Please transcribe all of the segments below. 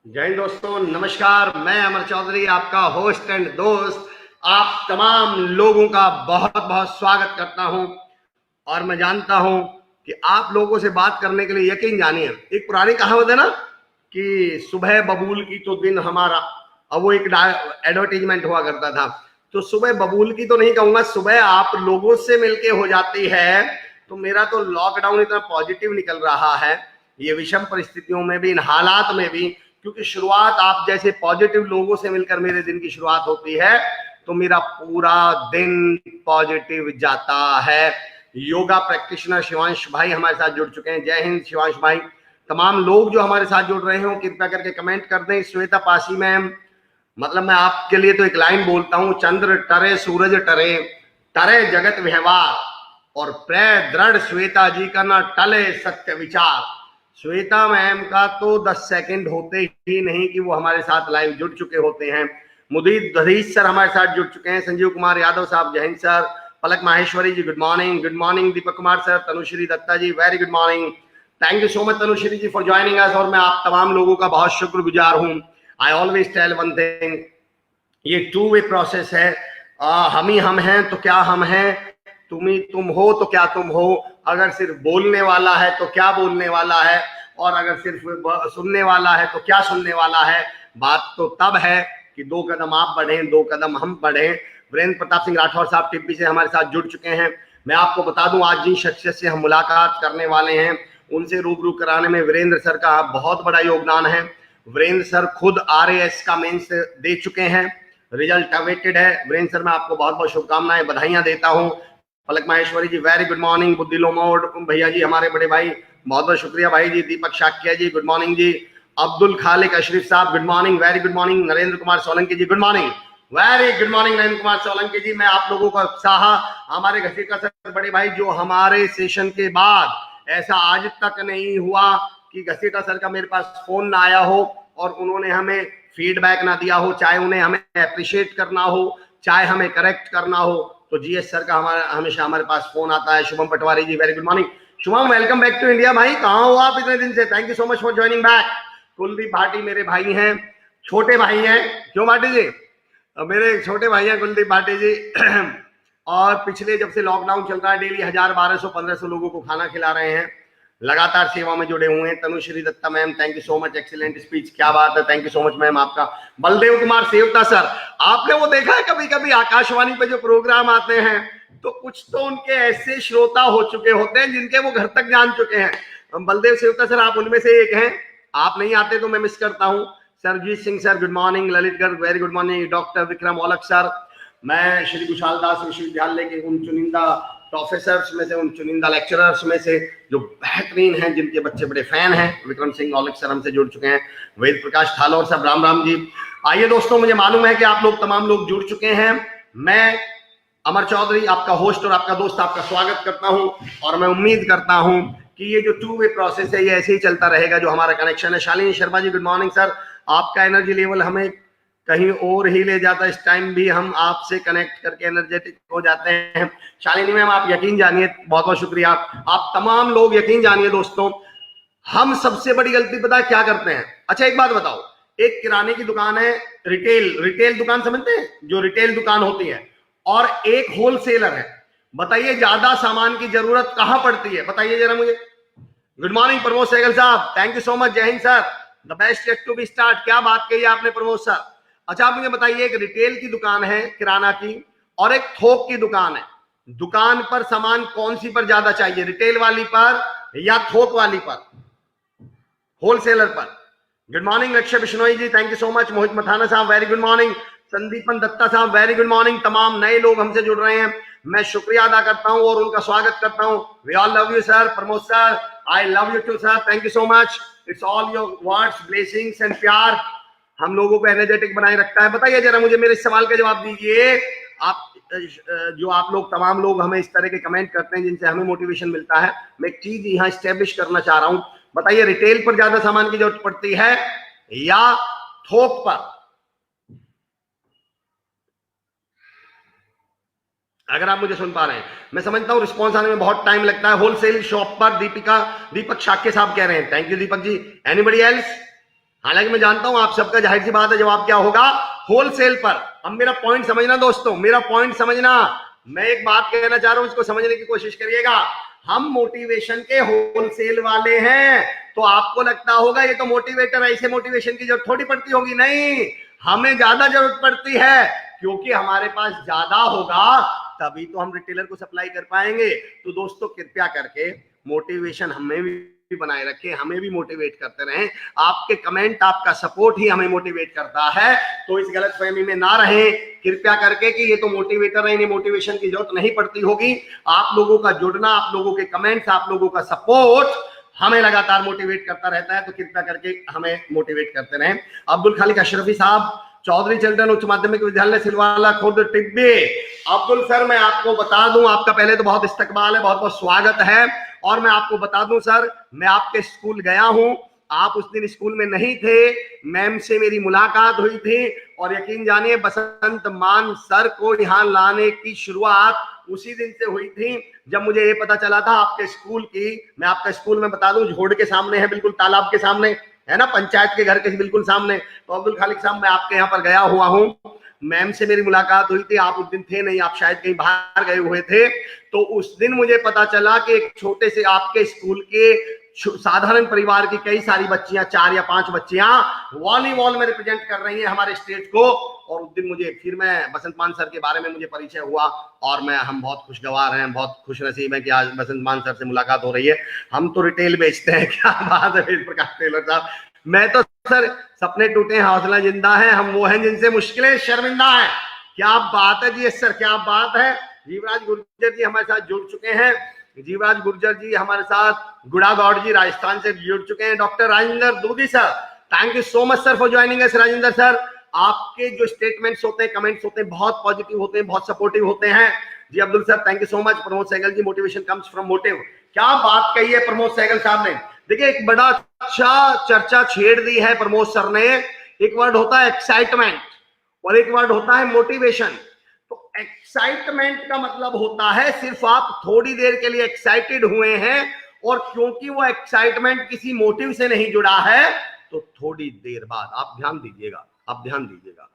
जय हिंद दोस्तों, नमस्कार। मैं अमर चौधरी, आपका होस्ट एंड दोस्त, आप तमाम लोगों का बहुत बहुत स्वागत करता हूं। और मैं जानता हूं कि आप लोगों से बात करने के लिए, यकीन जानिए, एक पुरानी कहावत है ना कि सुबह बबूल की तो दिन हमारा। अब वो एक एडवर्टीजमेंट हुआ करता था, तो सुबह बबूल की तो नहीं कहूंगा, सुबह आप लोगों से मिलके हो जाती है। तो मेरा तो लॉकडाउन इतना पॉजिटिव निकल रहा है, ये विषम परिस्थितियों में भी, इन हालात में भी, क्योंकि शुरुआत आप जैसे पॉजिटिव लोगों से मिलकर मेरे दिन की शुरुआत होती है, तो मेरा पूरा दिन पॉजिटिव जाता है। योगा प्रैक्टिशनर शिवांश भाई हमारे साथ जुड़ चुके हैं। जय हिंद शिवांश भाई। तमाम लोग जो हमारे साथ जुड़ रहे हो, कृपया करके कमेंट कर दें। श्वेता पासी मैम, मतलब मैं आपके लिए तो एक लाइन बोलता हूं, चंद्र टरे सूरज टरे, टरे जगत व्यवहार, और प्रे दृढ़ श्वेता जी का ना टले सत्य विचार। श्वेता मैम का तो 10 सेकंड होते ही नहीं कि वो हमारे साथ लाइव जुड़ चुके होते हैं। मुदीर दधीश सर हमारे साथ जुड़ चुके हैं। संजीव कुमार यादव साहब, जय Hind sir. Palak Maheshwari ji, good morning. Good morning Deepak Kumar sir. Tanushree Datta ji, very good morning. Thank you so much Tanushree ji for joining us. और मैं आप तमाम लोगों का बहुत शुक्रगुजार हूं। I always tell one thing, ये टू वे प्रोसेस है। हम ही हम हैं तो क्या हम हैं, तुम ही तुम हो तो क्या तुम हो। अगर सिर्फ बोलने वाला है तो क्या बोलने वाला है, और अगर सिर्फ सुनने वाला है तो क्या सुनने वाला है। बात तो तब है कि 2 कदम आप बढ़ें, 2 कदम हम बढ़ें। वीरेंद्र प्रताप सिंह राठौर साहब टिप्पी से हमारे साथ जुड़ चुके हैं। मैं आपको बता दूं, आज जिन शख्सियत से हम मुलाकात करने वाले हैं, उनसे रूबरू कराने में वीरेंद्र सर का बहुत बड़ा योगदान है। वीरेंद्र सर खुद RAS का मेंस दे चुके हैं, रिजल्ट अवेटेड है। वीरेंद्र सर, मैं आपको बहुत बहुत शुभकामनाएं, बधाइयां देता हूं। पलक माहेश्वरी जी, वेरी गुड मॉर्निंग। बुद्धि लोमोड भैया जी, हमारे बड़े भाई, बहुत बहुत शुक्रिया भाई जी। Deepak Shakya ji, good morning ji. अब्दुल खालिक अशरीफ साहब, good morning, very good morning. Narendra Kumar Solanki ji, good morning, very good morning Narendra Kumar Solanki ji. मैं आप लोगों का उत्साह, हमारे घसीटा सर बड़े भाई, जो हमारे सेशन के बाद ऐसा आज तक नहीं हुआ कि घसीटा सर का मेरे पास फोन ना आया हो और उन्होंने हमें फीडबैक ना दिया हो, चाहे उन्हें हमें अप्रिशिएट करना हो, चाहे हमें करेक्ट करना हो, तो GS सर का हमेशा हमारे पास फोन आता है। Shubham Patwari ji, very good morning. Shubham, welcome back to India भाई, कहाँ हो आप इतने दिन से? Thank you so much for joining back. Kuldeep Bhati मेरे भाई हैं, छोटे भाई हैं। क्यों भाटी जी? मेरे छोटे भाई हैं कुलदीप भाटी जी। और पिछले जब से लॉकडाउन चल रहा है, डेली 1000, 1200, 1500 लोगों को खाना खिला रहे हैं, लगातार सेवा में जुड़े हुए हैं। Tanushree Datta ma'am, thank you so much, excellent speech, क्या बात है, thank you so much ma'am आपका। बलदेव कुमार सेवता सर, आपने वो देखा है कभी कभी आकाशवाणी पे जो प्रोग्राम आते हैं, तो कुछ तो उनके ऐसे श्रोता हो चुके होते हैं जिनके वो घर तक जान चुके हैं। बलदेव सेवता सर, आप उनमें से एक हैं। आप नहीं आते तो मैं मिस करता हूँ। Sarjit Singh sir, good morning. Lalit Garg, very good morning. Doctor Vikram Aulakh sir, मैं श्री कुशाल दास विश्वविद्यालय के उन चुनिंदा प्रोफेसर्स में से, उन चुनिंदा लेक्चरर्स में से जो बेहतरीन हैं, जिनके बच्चे बड़े फैन हैं, विक्रम सिंह औलख सर हमसे जुड़ चुके हैं। वेद प्रकाश ठालोर साहब, राम राम जी। आइए दोस्तों, मुझे मालूम है कि आप लोग तमाम लोग जुड़ चुके हैं। मैं अमर चौधरी, आपका होस्ट और आपका दोस्त, आपका स्वागत करता हूं, और मैं उम्मीद करता हूं कि ये जो टू वे प्रोसेस है, ये ऐसे ही चलता रहेगा, जो हमारा कनेक्शन है। Shalini Sharma ji, good morning sir. आपका एनर्जी लेवल हमें कहीं और ही ले जाता है, इस टाइम भी हम आपसे कनेक्ट करके एनर्जेटिक हो जाते हैं। शालिनी मैम, आप यकीन जानिए, बहुत बहुत शुक्रिया। आप तमाम लोग यकीन जानिए दोस्तों, हम सबसे बड़ी गलती पता है क्या करते हैं? अच्छा एक बात बताओ, एक किराने की दुकान है, रिटेल दुकान समझते हैं, जो रिटेल दुकान होती है, और एक होलसेलर है। बताइए ज्यादा सामान की जरूरत कहां पड़ती है? बताइए जरा मुझे। गुड मॉर्निंग प्रमोद सहगल साहब, थैंक यू सो मच, जय Hind sir. The best yet to be start, क्या बात कही आपने प्रमोद सर। अच्छा आप मुझे बताइए, एक रिटेल की दुकान है किराना की, और एक थोक की दुकान है, दुकान पर सामान कौन सी पर ज्यादा चाहिए, रिटेल वाली पर या थोक वाली पर, होलसेलर पर? Good morning Lakshya Bishnoi ji, thank you so much. Mohit Mathana साहब, very good morning. Sandipan Datta साहब, वेरी गुड मॉर्निंग। तमाम नए लोग हमसे जुड़ रहे हैं, मैं शुक्रिया अदा करता हूं और उनका स्वागत करता हूं। We all love you sir. Pramod sir, I love you too sir, thank you so much. It's all your words, blessings and प्यार हम लोगों को एनर्जेटिक बनाए रखता है। बताइए जरा मुझे, मेरे सवाल का जवाब दीजिए। आप जो आप लोग तमाम लोग हमें इस तरह के कमेंट करते हैं जिनसे हमें मोटिवेशन मिलता है, मैं एक चीज यहाँ स्टैब्लिश करना चाह रहा हूं। बताइए, रिटेल पर ज्यादा सामान की जरूरत पड़ती है या थोक पर? अगर आप मुझे सुन पा रहे हैं, मैं समझता हूं रिस्पॉन्स आने में बहुत टाइम लगता है। होलसेल शॉप पर दीपक शाक्य साहब कह रहे हैं, thank you Deepak ji. Anybody else? हालांकि मैं जानता हूं आप सबका जाहिर सी बात है जवाब क्या होगा, होलसेल पर। अब मेरा पॉइंट समझना दोस्तों, मेरा पॉइंट समझना। मैं एक बात कहना चाह रहा हूं, इसको समझने की कोशिश करिएगा। हम मोटिवेशन के होलसेल वाले हैं। तो आपको लगता होगा ये तो मोटिवेटर, ऐसे मोटिवेशन की जरूरत थोड़ी पड़ती होगी। नहीं, हमें ज्यादा जरूरत पड़ती है, क्योंकि हमारे पास ज्यादा होगा तभी तो हम रिटेलर को सप्लाई कर पाएंगे। तो दोस्तों कृपया करके मोटिवेशन हमें भी बनाए रखें, हमें भी मोटिवेट करते रहें। आपके कमेंट, आपका सपोर्ट ही हमें मोटिवेट करता है। तो इस गलतफहमी में ना रहें कृपया करके कि ये तो मोटिवेटर है, इन्हें मोटिवेशन की जरूरत नहीं पड़ती होगी। आप लोगों का जुड़ना, आप लोगों के कमेंट्स, आप लोगों का सपोर्ट हमें लगातार मोटिवेट करता रहता है। तो कृपया करके हमें मोटिवेट करते रहें। अब्दुल खालिक अशरफी साहब, चौधरी चिल्ड्रन उच्च माध्यमिक विद्यालय सिलवाला खुर्द टिब्बी। अब्दुल सर, मैं आपको बता दूं, आपका पहले तो बहुत इस्तकबाल है, बहुत बहुत स्वागत है। और मैं आपको बता दूं सर, मैं आपके स्कूल गया हूं, आप उस दिन स्कूल में नहीं थे, मैम से मेरी मुलाकात हुई थी। और यकीन जानिए बसंत मान सर को यहाँ लाने की शुरुआत उसी दिन से हुई थी जब मुझे ये पता चला था आपके स्कूल की। मैं आपका स्कूल में बता दूं झोड़ के सामने है, बिल्कुल तालाब के सामने है ना, पंचायत के घर के बिल्कुल सामने। तो अब्दुल खालिक साहब, मैं आपके यहाँ पर गया हुआ हूँ, मैम से मेरी मुलाकात हुई थी, आप उस दिन थे नहीं, आप शायद कहीं बाहर गए हुए थे। तो उस दिन मुझे पता चला कि एक छोटे से आपके स्कूल के साधारण परिवार की कई सारी बच्चियां, 4 या 5 बच्चियां वॉलीबॉल में रिप्रेजेंट कर रही हैं हमारे स्टेट को। और उस दिन मुझे फिर मैं बसंत मान सर के बारे में मुझे परिचय हुआ, और हम बहुत खुशगवार हैं, बहुत खुश नसीब हैं कि आज बसंत मान सर से मुलाकात हो रही है। हम तो रिटेल बेचते हैं, क्या बात है वेद प्रकाश टेलर साहब। मैं तो सर सपने टूटे हौसला जिंदा है, हम वो हैं जिनसे मुश्किलें शर्मिंदा है। क्या बात है जी सर, क्या बात है। जीवराज गुर्जर जी हमारे साथ जुड़ चुके हैं, जीवराज गुर्जर जी हमारे साथ, गुड़ा गौड़ जी राजस्थान से जुड़ चुके हैं। Doctor Rajendra Dudhi sir, thank you so much sir for joining us. Rajendra sir, आपके जो स्टेटमेंट्स होते हैं, कमेंट्स होते हैं, बहुत पॉजिटिव होते हैं, बहुत सपोर्टिव होते हैं। जी Abdul sir, thank you so much. Pramod Sehgal ji, motivation comes from motive. क्या बात कही है प्रमोद सहगल साहब ने। देखिए एक बड़ा अच्छा चर्चा छेड़ दी है प्रमोद सर ने। एक वर्ड होता है एक्साइटमेंट और एक वर्ड होता है मोटिवेशन। तो एक्साइटमेंट का मतलब होता है सिर्फ आप थोड़ी देर के लिए एक्साइटेड हुए हैं, और क्योंकि वो एक्साइटमेंट किसी मोटिव से नहीं जुड़ा है, तो थोड़ी देर बाद आप ध्यान दीजिएगा, आप ध्यान दीजिएगा,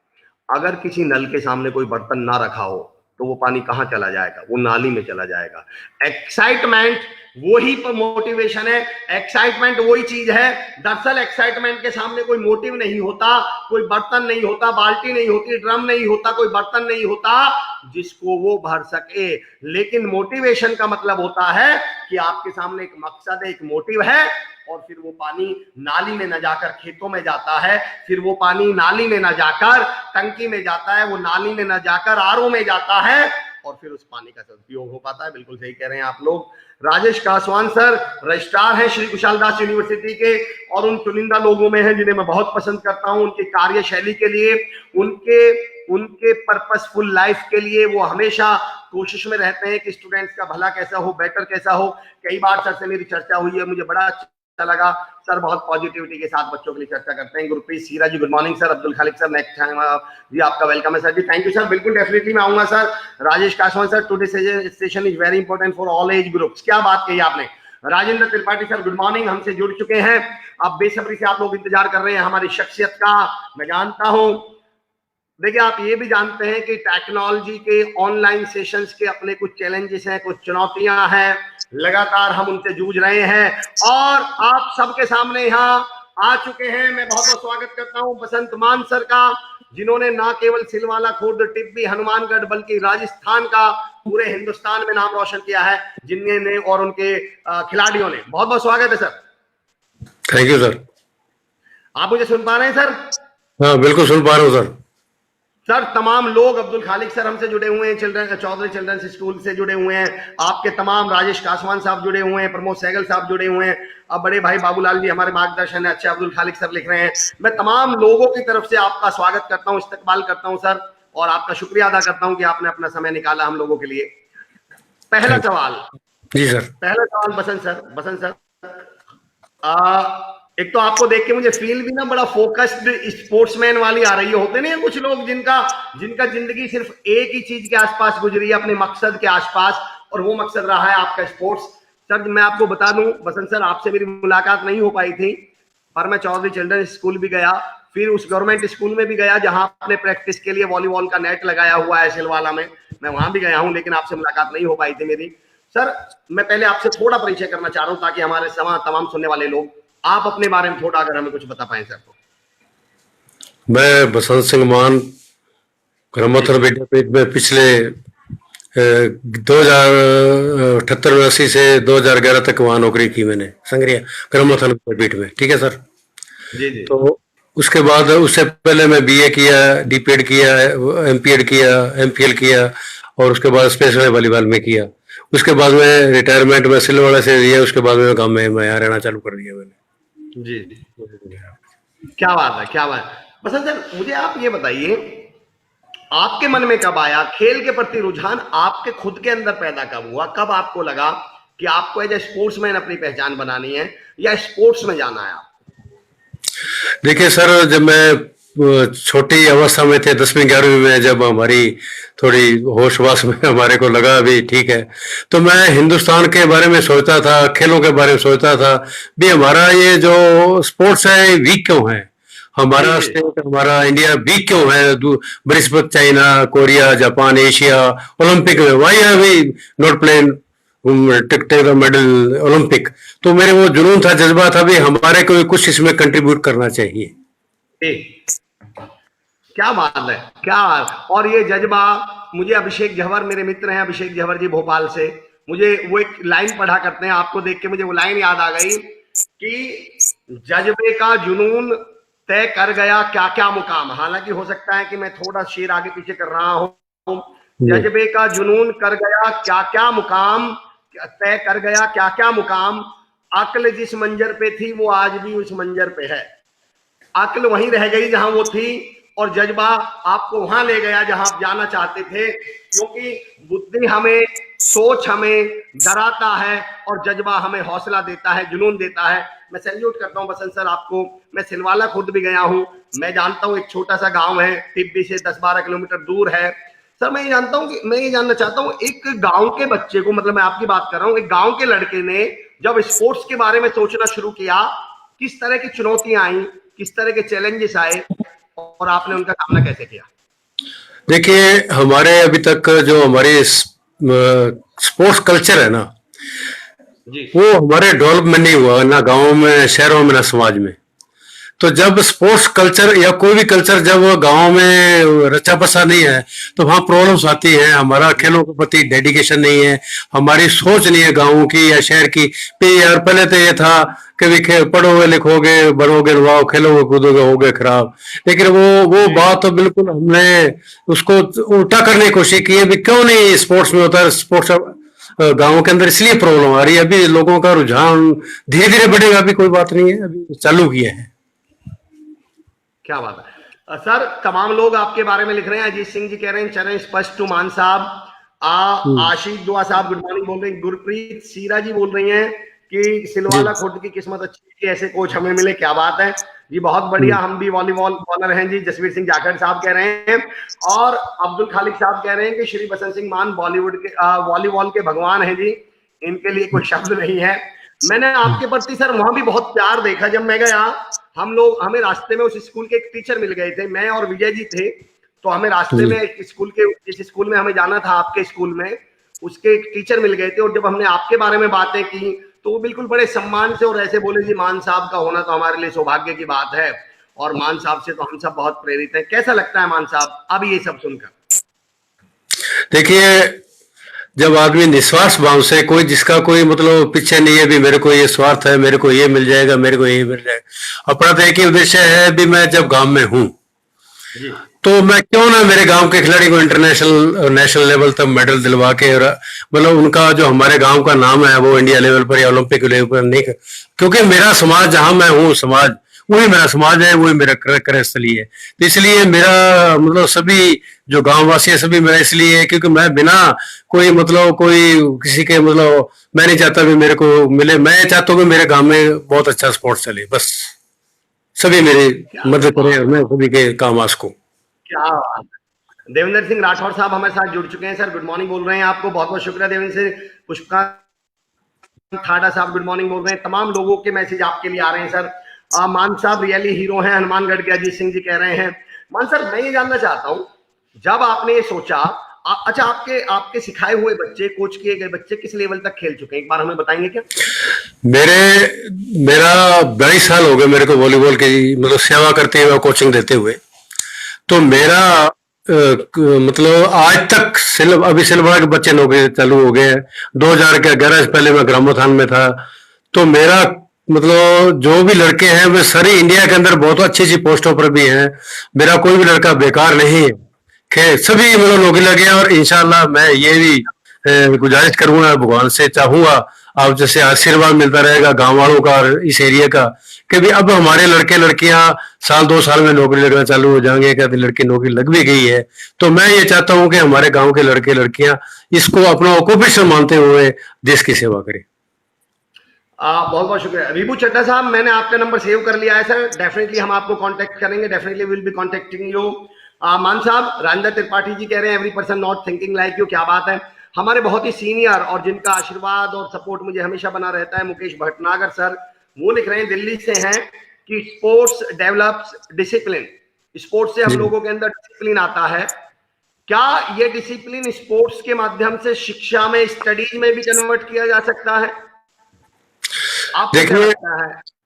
अगर किसी नल के सामने कोई बर्तन ना रखा हो तो वो पानी कहां चला जाएगा, वो नाली में चला जाएगा। एक्साइटमेंट वही मोटिवेशन है, एक्साइटमेंट वही चीज है। दरअसल एक्साइटमेंट के सामने कोई मोटिव नहीं होता, कोई बर्तन नहीं होता, बाल्टी नहीं होती, ड्रम नहीं होता, कोई बर्तन नहीं होता जिसको वो भर सके। लेकिन मोटिवेशन का मतलब होता है कि आपके सामने एक मकसद है, एक मोटिव है, और फिर वो पानी नाली में न जाकर खेतों में जाता है, फिर वो पानी नाली में न जाकर टंकी में जाता है, वो नाली में न जाकर आरओ में जाता है, और फिर उस पानी का सदुपयोग हो पाता है। बिल्कुल सही कह रहे हैं आप लोग। राजेश कासवान सर रजिस्ट्रार हैं श्री कुशाल दास यूनिवर्सिटी के, और उन चुनिंदा लोगों में हैं जिन्हें मैं बहुत पसंद करता हूं उनकी कार्यशैली के लिए, उनके पर्पसफुल लाइफ के लिए। वो हमेशा कोशिश में रहते हैं कि स्टूडेंट्स का भला कैसा हो, बेटर कैसा हो। कई बार सर से मेरी चर्चा हुई है, मुझे बड़ा अच्छा लगा। सर बहुत पॉजिटिविटी के साथ बच्चों के लिए चर्चा करते हैं। Gurpreet Seera ji, good morning sir. Abdul Khaliq sir, next time ji आपका वेलकम है sir ji. Thank you sir, बिल्कुल डेफिनेटली मैं आऊंगा sir. Rajesh Kaswan sir, today session is very important for all age groups. क्या बात कही आपने। Rajendra Tripathi sir, good morning, हमसे जुड़ चुके हैं। अब बेसब्री से आप लोग इंतजार कर रहे हैं हमारी शख्सियत का, मैं जानता हूं। देखिए आप ये भी जानते हैं कि टेक्नोलॉजी के ऑनलाइन सेशंस के अपने कुछ चैलेंजेस हैं, कुछ चुनौतियां हैं, लगातार हम उनसे जूझ रहे हैं, और आप सबके सामने यहाँ आ चुके हैं। मैं बहुत बहुत स्वागत करता हूं बसंत मान सर का, जिन्होंने ना केवल सिलवाला खुर्द टिब्बी हनुमानगढ़ बल्कि राजस्थान का पूरे हिंदुस्तान में नाम रोशन किया है, जिन्होंने और उनके खिलाड़ियों ने। बहुत बहुत स्वागत है सर। Thank you sir. आप मुझे सुन पा रहे हैं सर? हाँ बिल्कुल सुन पा रहा हूँ सर। सर तमाम लोग, अब्दुल खालिक सर हमसे जुड़े हुए हैं, चौधरी चिल्ड्रंस स्कूल से जुड़े हुए हैं, आपके तमाम राजेश कासवान साहब जुड़े हुए हैं, प्रमोद सहगल साहब जुड़े हुए हैं, अब बड़े भाई बाबूलाल जी हमारे मार्गदर्शन है, अच्छा अब्दुल खालिक सर लिख रहे हैं। मैं तमाम लोगों की तरफ से आपका स्वागत करता हूं, इस्तकबाल करता हूं सर, और आपका शुक्रिया अदा करता हूं कि आपने अपना समय निकाला हम लोगों के लिए। पहला सवाल जी सर। पहला सवाल बसंत सर, एक तो आपको देख के मुझे फील भी ना बड़ा फोकस्ड स्पोर्ट्समैन वाली आ रही है। होते नहीं है कुछ लोग जिनका जिंदगी सिर्फ एक ही चीज के आसपास गुजरी है, अपने मकसद के आसपास, और वो मकसद रहा है आपका स्पोर्ट्स। सर मैं आपको बता दूं बसंत सर, आपसे मेरी मुलाकात नहीं हो पाई थी, पर मैं चौधरी चिल्ड्रन स्कूल भी गया, फिर उस गवर्नमेंट स्कूल में भी गया जहां आपने प्रैक्टिस के लिए वॉलीबॉल का नेट लगाया हुआ है सिलवाला में, मैं वहां भी गया हूं, लेकिन आपसे मुलाकात नहीं हो पाई थी मेरी। सर मैं पहले आपसे थोड़ा परिचय करना चाह रहा हूं ताकि हमारे तमाम सुनने वाले लोग आप अपने बारे में थोड़ा अगर हमें कुछ बता पाए सर। तो मैं बसंत सिंह मान ग्रामोत्तर विद्यापीठ में पिछले 2078 से 2011 तक वहाँ नौकरी की मैंने संग्रिया ग्रामोत्तर विद्यापीठ में। ठीक है सर। जी जी। तो उसके बाद उससे पहले मैं बीए किया, डीपीएड किया, एमपीएड किया, एमपीएल किया और उसके बाद स्पेशल वॉलीबॉल में किया। उसके बाद में रिटायरमेंट में सिलवाड़ा से लिया, उसके बाद में काम में मैं यहाँ रहना चालू कर दिया मैंने। जी जी, क्या बात है, क्या बात है। बसंत सर मुझे आप ये बताइए, आपके मन में कब आया खेल के प्रति रुझान, आपके खुद के अंदर पैदा कब हुआ, कब आपको लगा कि आपको एज ए स्पोर्ट्समैन अपनी पहचान बनानी है या स्पोर्ट्स में जाना है? देखिए सर, जब मैं छोटी अवस्था में थे 10वीं 11वीं में, जब हमारी थोड़ी होश वास में हमारे को लगा भी ठीक है, तो मैं हिंदुस्तान के बारे में सोचता था, खेलों के बारे में सोचता था भी हमारा ये जो स्पोर्ट्स है वीक क्यों है, हमारा स्टेट, हमारा इंडिया वीक क्यों है बनिस्बत China, Korea, Japan, Asia, Olympic में why are we not playing take the medal Olympic. तो मेरे वो जुनून था, जज्बा था भी हमारे को कुछ इसमें कंट्रीब्यूट करना चाहिए। क्या बात है, क्या बात। और ये जज्बा मुझे अभिषेक झवर, मेरे मित्र हैं अभिषेक झवर जी भोपाल से, मुझे वो एक लाइन पढ़ा करते हैं, आपको देख के मुझे वो लाइन याद आ गई कि जज्बे का जुनून तय कर गया क्या क्या मुकाम। हालांकि हो सकता है कि मैं थोड़ा शेर आगे पीछे कर रहा हूं। जज्बे का जुनून कर गया क्या क्या मुकाम, तय कर गया क्या क्या मुकाम, अक्ल जिस मंजर पे थी वो आज भी उस मंजर पे है। अक्ल वहीं रह गई जहां वो थी और जज्बा आपको वहां ले गया जहां आप जाना चाहते थे, क्योंकि बुद्धि हमें, सोच हमें डराता है और जज्बा हमें हौसला देता है, जुनून देता है। मैं सैल्यूट करता हूं बसंत सर आपको। मैं सिलवाला खुद भी गया हूं, मैं जानता हूं एक छोटा सा गांव है, टिब्बी से 10-12 किलोमीटर दूर है। सर मैं ये जानता हूं कि मैं ये जानना चाहता हूं, एक गांव के बच्चे को, मतलब मैं आपकी बात कर रहा हूं, एक गांव के लड़के ने जब स्पोर्ट्स के बारे में सोचना शुरू किया, किस तरह की चुनौतियां आई, किस तरह के चैलेंजेस आए और आपने उनका सामना कैसे किया? देखिए, हमारे अभी तक जो हमारे स्पोर्ट्स कल्चर है ना जी, वो हमारे डेवलपमेंट नहीं हुआ ना गांवों में, शहरों में, ना समाज में। तो जब स्पोर्ट्स कल्चर या कोई भी कल्चर जब गांव में रचा बसा नहीं है तो वहां प्रॉब्लम्स आती हैं। हमारा खेलों के प्रति डेडिकेशन नहीं है, हमारी सोच नहीं है गांवों की या शहर की। यार पहले तो ये था कि भी पढ़ोगे लिखोगे बनोगे नवाओ, खेलोगे कूदोगे होगे खराब। लेकिन वो बात तो बिल्कुल हमने उसको उल्टा करने की कोशिश की है भी क्यों नहीं स्पोर्ट्स में होता है। स्पोर्ट्स गांवों के अंदर इसलिए प्रॉब्लम आ रही है। अभी लोगों का रुझान धीरे धीरे बढ़ेगा, अभी कोई बात नहीं है, अभी चालू किया है। क्या बात है सर। तमाम लोग आपके बारे में लिख रहे हैं। अजीत सिंह जी कह रहे हैं चरण स्पष्ट टू मान साहब। आशिक दुआ साहब गुड मॉर्निंग बोल रहे हैं। गुरप्रीत सीरा जी बोल रही हैं कि सिलवाला खुद की किस्मत अच्छी है, ऐसे कोच हमें मिले। क्या बात है जी, बहुत बढ़िया, हम भी वॉलीबॉल बॉलर हैं जी। जसवीर सिंह जाखड़ साहब कह रहे हैं और अब्दुल खालिक साहब कह रहे हैं कि श्री बसंत सिंह मान बॉलीवुड के वॉलीबॉल के भगवान हैं जी, इनके लिए कोई शब्द नहीं है। मैंने आपके प्रति सर वहां भी बहुत प्यार देखा। जब मैं गया, हमें रास्ते में उस स्कूल के एक टीचर मिल गए थे, मैं और विजय जी थे। तो हमें रास्ते में एक स्कूल के, जिस स्कूल में हमें जाना था आपके स्कूल में, उसके एक टीचर मिल गए थे। और जब हमने आपके बारे में बातें की तो वो बिल्कुल बड़े सम्मान से और ऐसे बोले जी मान साहब का होना तो हमारे लिए सौभाग्य की बात है और मान साहब से तो हम सब बहुत प्रेरित हैं। कैसा लगता है मान साहब अब ये सब सुनकर? देखिए, जब आदमी निस्वार्थ भाव से, कोई जिसका कोई मतलब पीछे नहीं है भी मेरे को ये स्वार्थ है, मेरे को ये मिल जाएगा, मेरे को ये मिल जाएगा, अपना तो एक ही उद्देश्य है भी मैं जब गांव में हूं तो मैं क्यों ना मेरे गांव के खिलाड़ी को इंटरनेशनल नेशनल लेवल तक मेडल दिलवा के, मतलब उनका जो हमारे गांव का नाम है वो इंडिया लेवल पर या ओलंपिक लेवल पर नहीं, क्योंकि मेरा समाज जहां मैं हूँ, समाज वही मेरा समाज है, वही मेरा कार्यस्थली है। तो इसलिए मेरा मतलब सभी जो गांव वासी है सभी मेरा इसलिए है क्योंकि मैं बिना कोई मतलब कोई किसी के मतलब मैं नहीं चाहता भी मेरे को मिले। मैं चाहता हूँ कि मेरे गांव में बहुत अच्छा स्पोर्ट्स चले, बस सभी मेरी मदद करें और मैं सभी के काम आस को। क्या देवेंद्र सिंह राठौर साहब हमारे साथ जुड़ चुके हैं सर, गुड मॉर्निंग बोल रहे हैं आपको। बहुत बहुत शुक्रिया देवेंद्र सिंह। पुष्पका थाड़ा साहब गुड मॉर्निंग बोल रहे हैं। तमाम लोगों के मैसेज आपके लिए आ रहे हैं सर। मान साहब रियली हीरो हैं, हनुमानगढ़ के अजीत सिंह जी कह रहे हैं। मान सर मैं ये जानना चाहता हूं, जब आपने ये सोचा, अच्छा आपके आपके सिखाए हुए बच्चे, कोच किए गए बच्चे किस लेवल तक खेल चुके हैं, एक बार हमें बताएंगे क्या? मेरा 22 साल हो गए मेरे को वॉलीबॉल की मतलब सेवा करते हुए, कोचिंग देते हुए। तो मेरा मतलब आज तक अभी सिलवाड़ा के बच्चे नौकरी चालू हो गए हैं। 2011 से पहले मैं ग्रामोत्थान में था। तो मेरा मतलब जो भी लड़के हैं वे सारी इंडिया के अंदर बहुत अच्छी अच्छी पोस्टों पर भी हैं। मेरा कोई भी लड़का बेकार नहीं है, खैर सभी मतलब नौकरी लगे हैं। और इंशाल्लाह मैं ये भी गुजारिश करूंगा, भगवान से चाहूंगा आप जैसे आशीर्वाद मिलता रहेगा गांव वालों का और इस एरिया का, कि भी अब हमारे लड़के लड़कियां साल 2 साल में नौकरी लगना चालू हो जाएंगे। कहते लड़की नौकरी लग भी गई है। तो मैं ये चाहता हूं कि हमारे गांव के लड़के लड़कियां इसको अपना ऑक्यूपेशन मानते हुए देश की सेवा करें। बहुत बहुत शुक्रिया रिबू चड्डा साहब, मैंने आपका नंबर सेव कर लिया है सर। डेफिनेटली हम आपको कांटेक्ट करेंगे, definitely will be contacting you. मान साहब, राजेंद्र त्रिपाठी जी कह रहे हैं every person not thinking like you. क्या बात है। हमारे बहुत ही सीनियर और जिनका आशीर्वाद और सपोर्ट मुझे हमेशा बना रहता है, मुकेश भटनागर सर, वो लिख रहे हैं दिल्ली से हैं कि स्पोर्ट्स डेवलप्स डिसिप्लिन। स्पोर्ट्स से हम लोगों के अंदर डिसिप्लिन आता है। क्या ये डिसिप्लिन स्पोर्ट्स के माध्यम से शिक्षा में, स्टडीज में भी कन्वर्ट किया जा सकता है?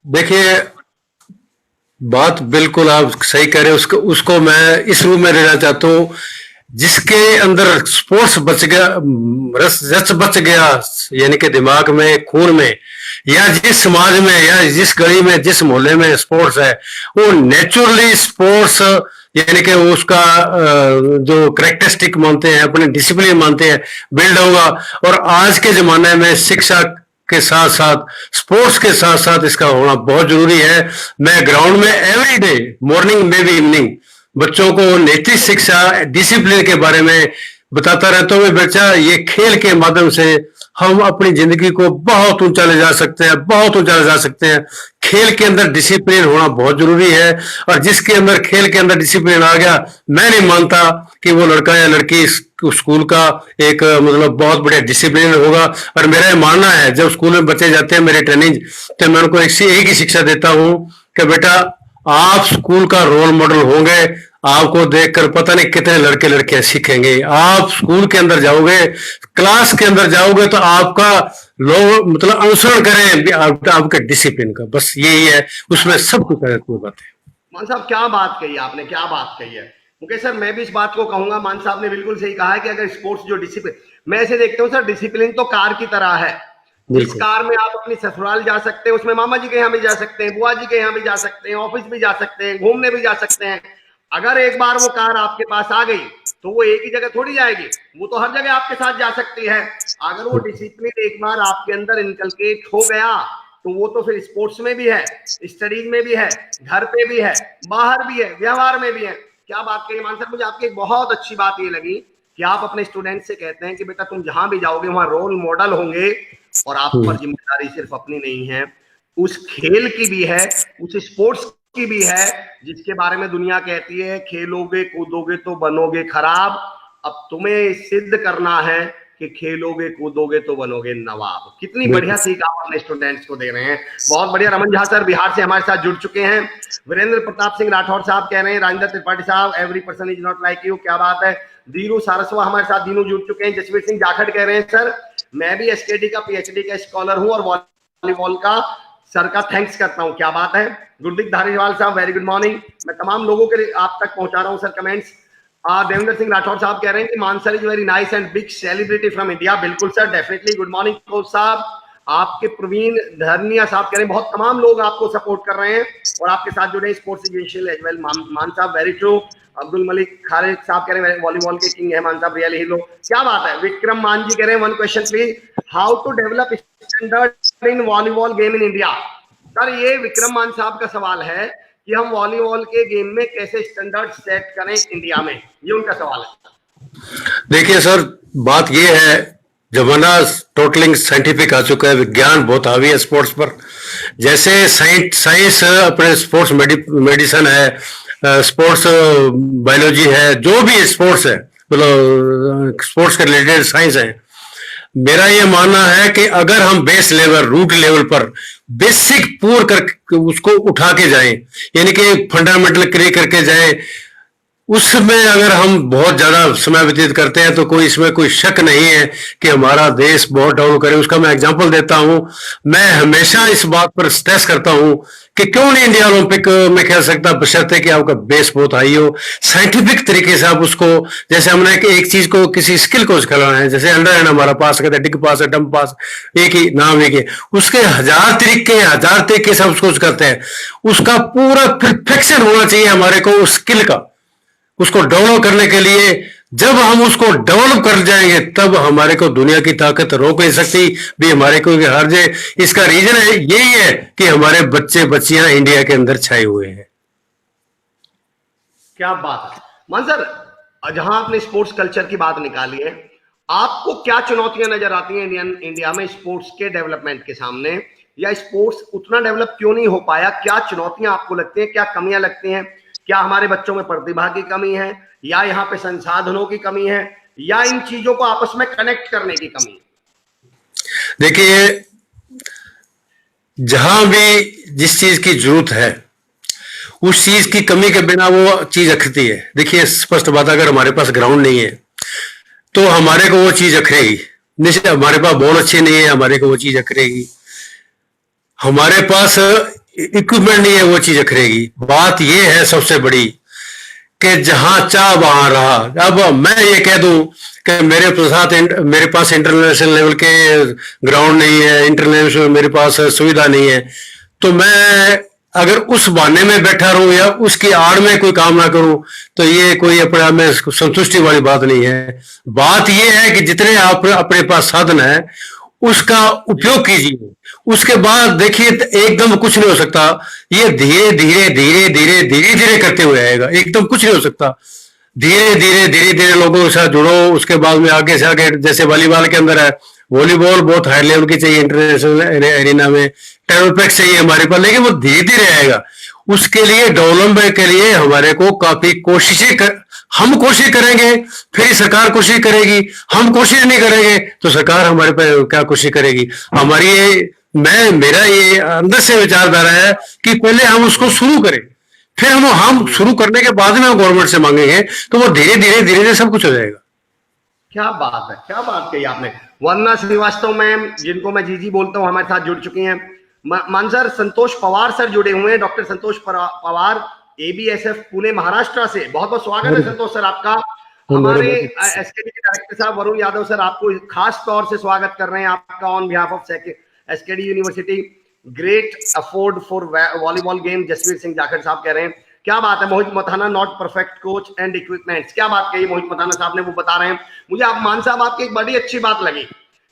देखिए बात बिल्कुल आप सही कह रहे हो। उसको मैं इस रूप में लेना चाहता हूँ जिसके अंदर स्पोर्ट्स बच गया, रस बच गया, यानी कि दिमाग में, खून में, या जिस समाज में या जिस गली में जिस मोहल्ले में स्पोर्ट्स है, वो नेचुरली स्पोर्ट्स यानी कि उसका जो करेक्टरिस्टिक मानते हैं, अपने डिसिप्लिन मानते हैं, बिल्ड होगा। और आज के जमाने में शिक्षा के साथ साथ स्पोर्ट्स के साथ साथ इसका होना बहुत जरूरी है। मैं ग्राउंड में एवरी डे मॉर्निंग में भी इवनिंग बच्चों को नैतिक शिक्षा, डिसिप्लिन के बारे में बताता रहता हूँ। बच्चा ये खेल के माध्यम से हम अपनी जिंदगी को बहुत ऊंचा ले जा सकते हैं, बहुत ऊंचा ले जा सकते हैं। खेल के अंदर डिसिप्लिन होना बहुत जरूरी है। और जिसके अंदर खेल के अंदर डिसिप्लिन आ गया, मैं नहीं मानता कि वो लड़का या लड़की स्कूल का एक मतलब बहुत बढ़िया डिसिप्लिन होगा। और मेरा ये मानना है, जब स्कूल में बच्चे जाते हैं मेरे ट्रेनिंग, तो मैं उनको एक ही शिक्षा देता हूँ कि बेटा आप स्कूल का रोल मॉडल होंगे। आपको देखकर पता नहीं कितने लड़के लड़कियां सीखेंगे। आप स्कूल के अंदर जाओगे, क्लास के अंदर जाओगे, तो आपका लोग मतलब अनुसरण करें आपके डिसिप्लिन का, बस यही है, उसमें सब कुछ है। कोई बात है। मान साहब क्या बात कही आपने, क्या बात कही है मुकेश सर। मैं भी इस बात को कहूंगा, मान साहब ने बिल्कुल सही कहा है कि अगर स्पोर्ट्स जो डिसिप्लिन, मैं ऐसे देखता हूँ सर, डिसिप्लिन तो कार की तरह है। जिस कार में आप अपनी ससुराल जा सकते हैं, उसमें मामा जी के यहाँ भी जा सकते हैं, बुआ जी के यहाँ भी जा सकते हैं, ऑफिस भी जा सकते हैं, घूमने भी जा सकते हैं। अगर एक बार वो कार आपके पास आ गई तो वो एक ही जगह थोड़ी जाएगी, वो तो हर जगह आपके साथ जा सकती है। अगर वो डिसिप्लिन एक बार आपके अंदर इनकलकेट हो गया तो वो तो फिर स्पोर्ट्स में भी है, स्टडीज में भी है, घर पे भी है, बाहर भी है, व्यवहार में भी है। क्या बात कही मान सर। मुझे आपकी एक बहुत अच्छी बात ये लगी कि आप अपने स्टूडेंट से कहते हैं कि बेटा तुम जहां भी जाओगे वहां रोल मॉडल होंगे, और आप पर जिम्मेदारी सिर्फ अपनी नहीं है, उस खेल की भी है, उस स्पोर्ट्स की भी है जिसके बारे में दुनिया कहती है खेलोगे कूदोगे तो बनोगे खराब। अब तुम्हें सिद्ध करना है कि खेलोगे कूदोगे तो बनोगे नवाब। कितनी बढ़िया सीख आप अपने स्टूडेंट्स को दे रहे हैं, बहुत बढ़िया। रमन झा सर बिहार से हमारे साथ जुड़ चुके हैं। वीरेंद्र प्रताप सिंह राठौर साहब कह रहे हैं राजेंद्र त्रिपाठी साहब every person is not like you. क्या बात है। दीनू सारस्वा हमारे साथ, दीनू जुड़ चुके हैं। जसवीर सिंह जाखड़ कह रहे हैं सर मैं भी एसकेडी का पीएचडी का स्कॉलर हूं और वॉलीबॉल का सर का थैंक्स करता हूं। क्या बात है। गुरदीप धारीवाल साहब वेरी गुड मॉर्निंग। मैं तमाम लोगों के आप तक पहुंचा रहा हूं सर कमेंट्स। देवेंद्र सिंह राठौर साहब कह रहे हैं कि Mansar is very nice and big celebrity from India. बिल्कुल sir, definitely. Good morning coach साहब। आपके प्रवीण धर्निया साहब कह रहे हैं बहुत तमाम लोग आपको सपोर्ट कर रहे हैं और आपके साथ जुड़े sports essential as well. Maan साहब वेरी ट्रू। अब्दुल मलिक खालिद साहब कह रहे हैं वॉलीबॉल के किंग है मान साहब, रियल हीरो। क्या बात है। विक्रम मान जी कह रहे हैं one question please, how to develop standard in volleyball game in India. Sir ये विक्रम मान साहब का सवाल है कि हम वॉलीबॉल के गेम में कैसे स्टैंडर्ड सेट करें इंडिया में, ये उनका सवाल है। देखिए सर, बात ये है, जमाना टोटलिंग साइंटिफिक आ चुका है, विज्ञान बहुत हावी है स्पोर्ट्स पर। जैसे साइंस अपने स्पोर्ट्स मेडिसिन है, स्पोर्ट्स बायोलॉजी है, जो भी स्पोर्ट्स है, मतलब स्पोर्ट्स के रिलेटेड साइंस है, मेरा ये मानना है कि अगर हम बेस लेवल, रूट लेवल पर बेसिक पूर कर उसको उठा के जाएं, यानी कि फंडामेंटल क्रिएट करके जाएं, उसमें अगर हम बहुत ज्यादा समय व्यतीत करते हैं तो कोई इसमें कोई शक नहीं है कि हमारा देश बहुत डेवलप करे। उसका मैं एग्जांपल देता हूं। मैं हमेशा इस बात पर स्ट्रेस करता हूं कि क्यों नहीं इंडिया ओलंपिक में खेल सकता, बशर्ते कि आपका बेस बहुत हाई हो, साइंटिफिक तरीके से आप उसको, जैसे हमने एक चीज को, किसी स्किल को खिलाना है, जैसे अंडर हैंड हमारा पास कहते हैं, डिग पास है, डंप पास, एक ही नाम, एक ही, उसके हजार तरीके से उसको करते हैं। उसका पूरा परफेक्शन होना चाहिए हमारे को उस स्किल का, उसको डेवलप करने के लिए। जब हम उसको डेवलप कर जाएंगे तब हमारे को दुनिया की ताकत रोक नहीं सकती भी हमारे को हार जाए। इसका रीजन है यही है कि हमारे बच्चे बच्चियां इंडिया के अंदर छाए हुए हैं। क्या बात है मान सर, जहां आपने स्पोर्ट्स कल्चर की बात निकाली है, आपको क्या चुनौतियां नजर आती हैं इंडिया में स्पोर्ट्स के डेवलपमेंट के सामने, या स्पोर्ट्स उतना डेवलप क्यों नहीं हो पाया? क्या चुनौतियां आपको लगती हैं, क्या कमियां लगती हैं? क्या हमारे बच्चों में प्रतिभा की कमी है, या यहाँ पे संसाधनों की कमी है, या इन चीजों को आपस में कनेक्ट करने की कमी है? देखिए, जहां भी जिस चीज की जरूरत है उस चीज की कमी के बिना वो चीज अखरती है। देखिए, स्पष्ट बात, अगर हमारे पास ग्राउंड नहीं है तो हमारे को वो चीज अखरेगी। निश्चित, हमारे पास बॉल अच्छी नहीं है, हमारे को वो चीज अखरेगी। हमारे पास इक्विपमेंट नहीं है, वो चीज अखरेगी। बात ये है सबसे बड़ी कि जहां चाह वहां रहा। अब मैं ये कह दूं कि मेरे पास इंटरनेशनल लेवल के ग्राउंड नहीं है, इंटरनेशनल मेरे पास सुविधा नहीं है, तो मैं अगर उस बहाने में बैठा रहूं या उसकी आड़ में कोई काम ना करूं तो ये कोई अपने आप में संतुष्टि वाली बात नहीं है। बात ये है कि जितने आप अपने पास साधन है उसका उपयोग कीजिए। उसके बाद देखिए, एकदम कुछ नहीं हो सकता। ये धीरे धीरे धीरे धीरे धीरे धीरे करते हुए आएगा, एकदम कुछ नहीं हो सकता। धीरे धीरे धीरे धीरे लोगों के साथ जुड़ो। उसके बाद में आगे से आगे, जैसे वॉलीबॉल के अंदर है, वॉलीबॉल बहुत हाई लेवल की चाहिए इंटरनेशनल एरिना में, टेबलपैक चाहिए हमारे पास, लेकिन वो धीरे धीरे आएगा। उसके लिए डेवलपमेंट के लिए हमारे को काफी हम कोशिश करेंगे, फिर सरकार कोशिश करेगी। हम कोशिश नहीं करेंगे तो सरकार हमारे पे क्या कोशिश करेगी? मेरा ये अंदर से विचारधारा है कि पहले हम उसको शुरू करें, फिर हम शुरू करने के बाद में हम गवर्नमेंट से मांगेंगे तो वो धीरे धीरे धीरे धीरे सब कुछ हो जाएगा। क्या बात है, क्या बात कही आपने। वंदना श्रीवास्तव मैम, जिनको मैं जीजी बोलता हूं, हमारे साथ जुड़ चुकी हैं। मानसर संतोष पवार सर जुड़े हुए हैं, डॉक्टर संतोष पवार, एबीएसएफ पुणे महाराष्ट्र से। बहुत बहुत स्वागत है संतोष सर आपका। हमारे एसकेडी के डायरेक्टर साहब वरुण यादव सर आपको खास तौर से स्वागत कर रहे हैं आपका on behalf of SKD university. Great effort for volleyball game, Jasvir Singh Jakhar साहब कह रहे हैं। क्या बात है। Mohit Mathana, not perfect coach and equipments. क्या बात कही मोहित मथाना साहब ने, वो बता रहे हैं। मुझे आप मान साहब आपकी एक बड़ी अच्छी बात लगी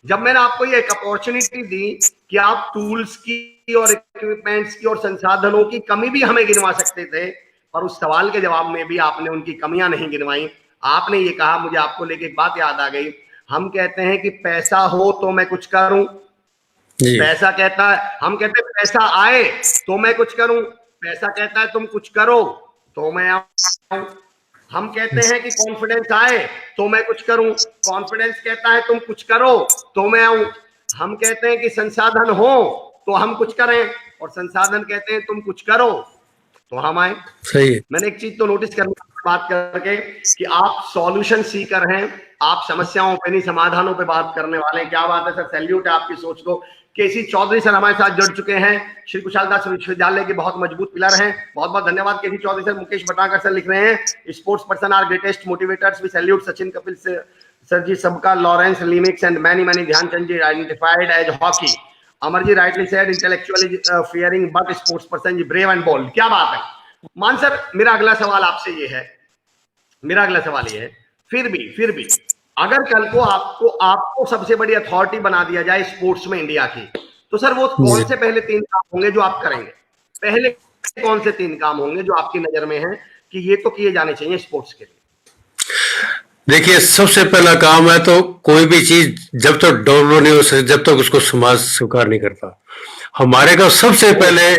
जब मैंने आपको ये एक अपॉर्चुनिटी दी कि आप टूल्स की और इक्विपमेंट्स की और संसाधनों की कमी भी हमें गिनवा सकते थे, और उस सवाल के जवाब में भी आपने उनकी कमियां नहीं गिनवाई। आपने ये कहा, मुझे आपको लेके एक बात याद आ गई। हम कहते हैं कि पैसा हो तो मैं कुछ करूं, पैसा कहता है, हम कहते हैं पैसा आए तो मैं कुछ करूं, पैसा कहता है तुम कुछ करो तो मैं आऊं। हम कहते हैं कि कॉन्फिडेंस आए तो मैं कुछ करूं, कॉन्फिडेंस कहता है तुम कुछ करो तो मैं आऊं। हम कहते हैं कि संसाधन हो तो हम कुछ करें, और संसाधन कहते हैं तुम कुछ करो तो हम आए। सही है। मैंने एक चीज तो नोटिस करने बात करके कि आप सॉल्यूशन सीकर हैं, आप समस्याओं पे नहीं समाधानों पे बात करने वाले हैं। क्या बात है सर, सैल्यूट है आपकी सोच को। केसी चौधरी सर हमारे साथ जुड़ चुके हैं, श्री कुशालदास विश्वविद्यालय के बहुत मजबूत पिलर हैं। बहुत बहुत धन्यवाद KC Chaudhary sir. Mukesh Batakar sir लिख रहे हैं, sports person are greatest motivators, we salute Sachin Kapil sir ji सबका, लॉरेंस लिमिक्स and many Dhyanchand ji identified as hockey. Amar ji rightly said, intellectually fearing but sports person ji brave and bold. क्या बात है। मान सर, मेरा अगला सवाल आपसे ये है, फिर भी अगर कल को आपको सबसे बड़ी अथॉरिटी बना दिया जाए स्पोर्ट्स में इंडिया की, तो सर वो कौन से पहले 3 काम होंगे जो आप करेंगे? पहले कौन से 3 काम होंगे जो आपकी नजर में है कि ये तो किए जाने चाहिए स्पोर्ट्स के लिए? देखिए, सबसे पहला काम है तो कोई भी चीज जब तक डेवलप नहीं हो सकती, जब तक उसको समाज स्वीकार नहीं करता। हमारे को सबसे पहले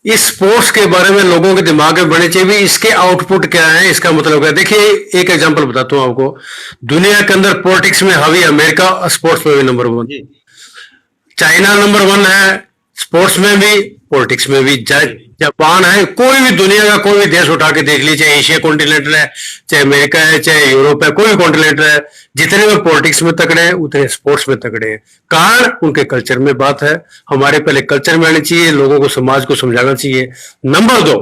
इस स्पोर्ट्स के बारे में लोगों के दिमाग में बढ़ने चाहिए भी इसके आउटपुट क्या है, इसका मतलब क्या है। देखिए एक एग्जांपल बताता हूं आपको। दुनिया के अंदर पॉलिटिक्स में हावी अमेरिका, स्पोर्ट्स में भी नंबर 1, जी चाइना नंबर 1 है, स्पोर्ट्स में भी पॉलिटिक्स में भी, जी जापान है, कोई भी दुनिया का कोई भी देश उठा के देख लीजिए, चाहे एशिया कॉन्टिनेंट है, चाहे अमेरिका है, चाहे यूरोप है, कोई भी कॉन्टिनेंट है, जितने में पॉलिटिक्स में तगड़े हैं उतने स्पोर्ट्स में तगड़े हैं। कारण उनके कल्चर में बात है। हमारे पहले कल्चर में आनी चाहिए, लोगों को समाज को समझाना चाहिए। नंबर 2,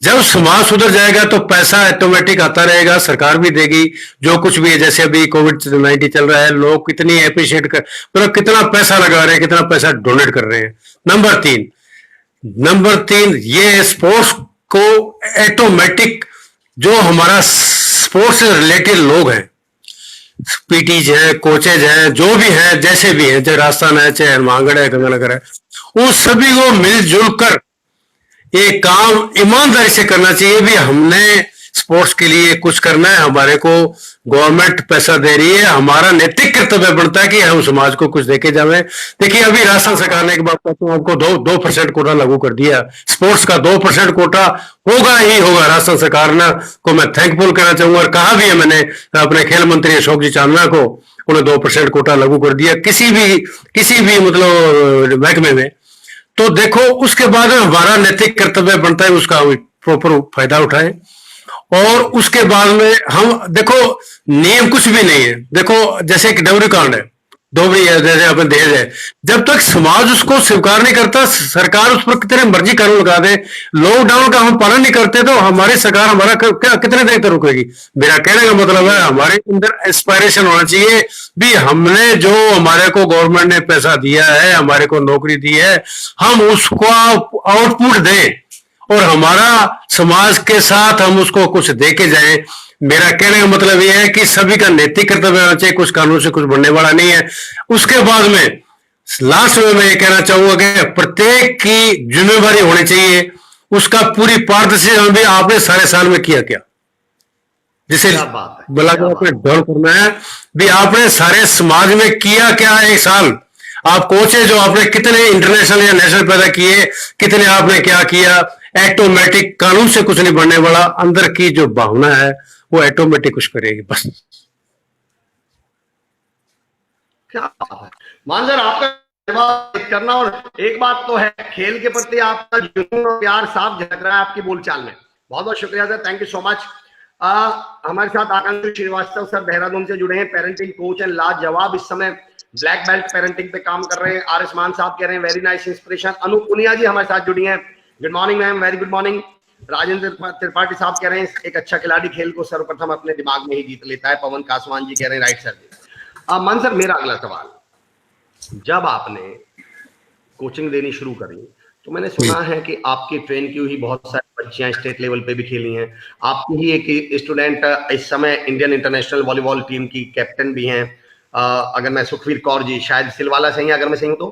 जब समाज सुधर जाएगा तो पैसा ऑटोमेटिक आता रहेगा, सरकार भी देगी जो कुछ भी है। जैसे अभी कोविड-19 चल रहा है, लोग कितनी अप्रिशिएट कर, मतलब कितना पैसा लगा रहे हैं, कितना पैसा डोनेट कर रहे हैं। नंबर 3 ये स्पोर्ट्स को ऑटोमेटिक, जो हमारा स्पोर्ट्स से रिलेटेड लोग हैं, पीटीज है, कोचेज हैं, जो भी हैं, जैसे भी हैं, चाहे राजस्थान है, चाहे हनुमानगढ़ है, गंगानगर है, उन सभी को मिलजुल कर ये काम ईमानदारी से करना चाहिए। भी हमने स्पोर्ट्स के लिए कुछ करना है, हमारे को गवर्नमेंट पैसा दे रही है, हमारा नैतिक कर्तव्य बनता है कि हम समाज को कुछ देके जावे। देखिए अभी राजस्थान सरकार ने, एक बात कहता हूँ आपको, 2% कोटा लागू कर दिया स्पोर्ट्स का। 2% कोटा होगा ही होगा। राजस्थान सरकार ने को मैं थैंकफुल करना चाहूंगा, और कहा भी है मैंने अपने खेल मंत्री अशोक जी चांदना को, उन्हें 2% कोटा लागू कर दिया किसी भी मतलब महकमे में। तो देखो उसके बाद हमारा नैतिक कर्तव्य बनता है उसका प्रॉपर फायदा उठाएं। और उसके बाद में हम देखो, नियम कुछ भी नहीं है। देखो जैसे एक डोबरी कांड है, डोबरी है, जैसे अपने दहेज है, जब तक समाज उसको स्वीकार नहीं करता, सरकार उस पर कितने मर्जी कानून लगा दे, लॉकडाउन का हम पालन नहीं करते तो हमारी सरकार हमारा क्या कितने देर तक रुकेगी। मेरा कहने का मतलब है हमारे अंदर एस्पायरेशन होना चाहिए भी, हमने जो हमारे को गवर्नमेंट ने पैसा दिया है, हमारे को नौकरी दी है, हम उसको आउटपुट दें और हमारा समाज के साथ हम उसको कुछ देके जाएं। मेरा कहने का मतलब यह है कि सभी का नैतिक कर्तव्य होना चाहिए, कुछ कानून से कुछ बनने वाला नहीं है। उसके बाद में लास्ट में मैं ये कहना चाहूंगा कि प्रत्येक की जिम्मेवारी होनी चाहिए, उसका पूरी पारदर्शी भी आपने सारे साल में किया क्या, जिसे क्या बात है, बोला क्या बात डेवलप करना है भी, आपने सारे समाज में किया क्या एक साल। आप कोच है, जो आपने कितने इंटरनेशनल या नेशनल पैदा किए, कितने आपने क्या किया। ऑटोमेटिक कानून से कुछ नहीं बनने वाला, अंदर की जो भावना है वो ऑटोमेटिक कुछ करेगी बस। क्या बात है मान सर, आपका जवाब करना। और एक बात तो है, खेल के प्रति आपका जुनून और प्यार साफ झलक रहा है आपकी बोलचाल में। बहुत बहुत शुक्रिया sir, thank you so much. हमारे साथ आकांक्षी श्रीवास्तव सर देहरादून से जुड़े हैं, पेरेंटिंग कोच एंड लाजवाब इस समय ब्लैक बेल्ट पेरेंटिंग पे काम कर रहे हैं। आर एस मान साहब कह रहे हैं वेरी नाइस इंस्पिरेशन। अनु पुनिया जी हमारे साथ जुड़ी हैं, good morning ma'am, very good morning. Rajendra Tripathi साहब कह रहे हैं एक अच्छा खिलाड़ी खेल को सर्वप्रथम अपने दिमाग में ही जीत लेता है। पवन कासवान जी कह रहे हैं राइट सर जी। मन सर, मेरा अगला सवाल, जब आपने कोचिंग देनी शुरू करी तो मैंने सुना है कि आपकी ट्रेन की हुई बहुत सारी बच्चियां स्टेट लेवल पे भी खेली हैं। आपकी ही एक स्टूडेंट इस समय इंडियन इंटरनेशनल वॉलीबॉल टीम की कैप्टन भी हैं। अगर मैं सुखवीर कौर जी, शायद सिलवाला से ही, अगर मैं सही हूं तो।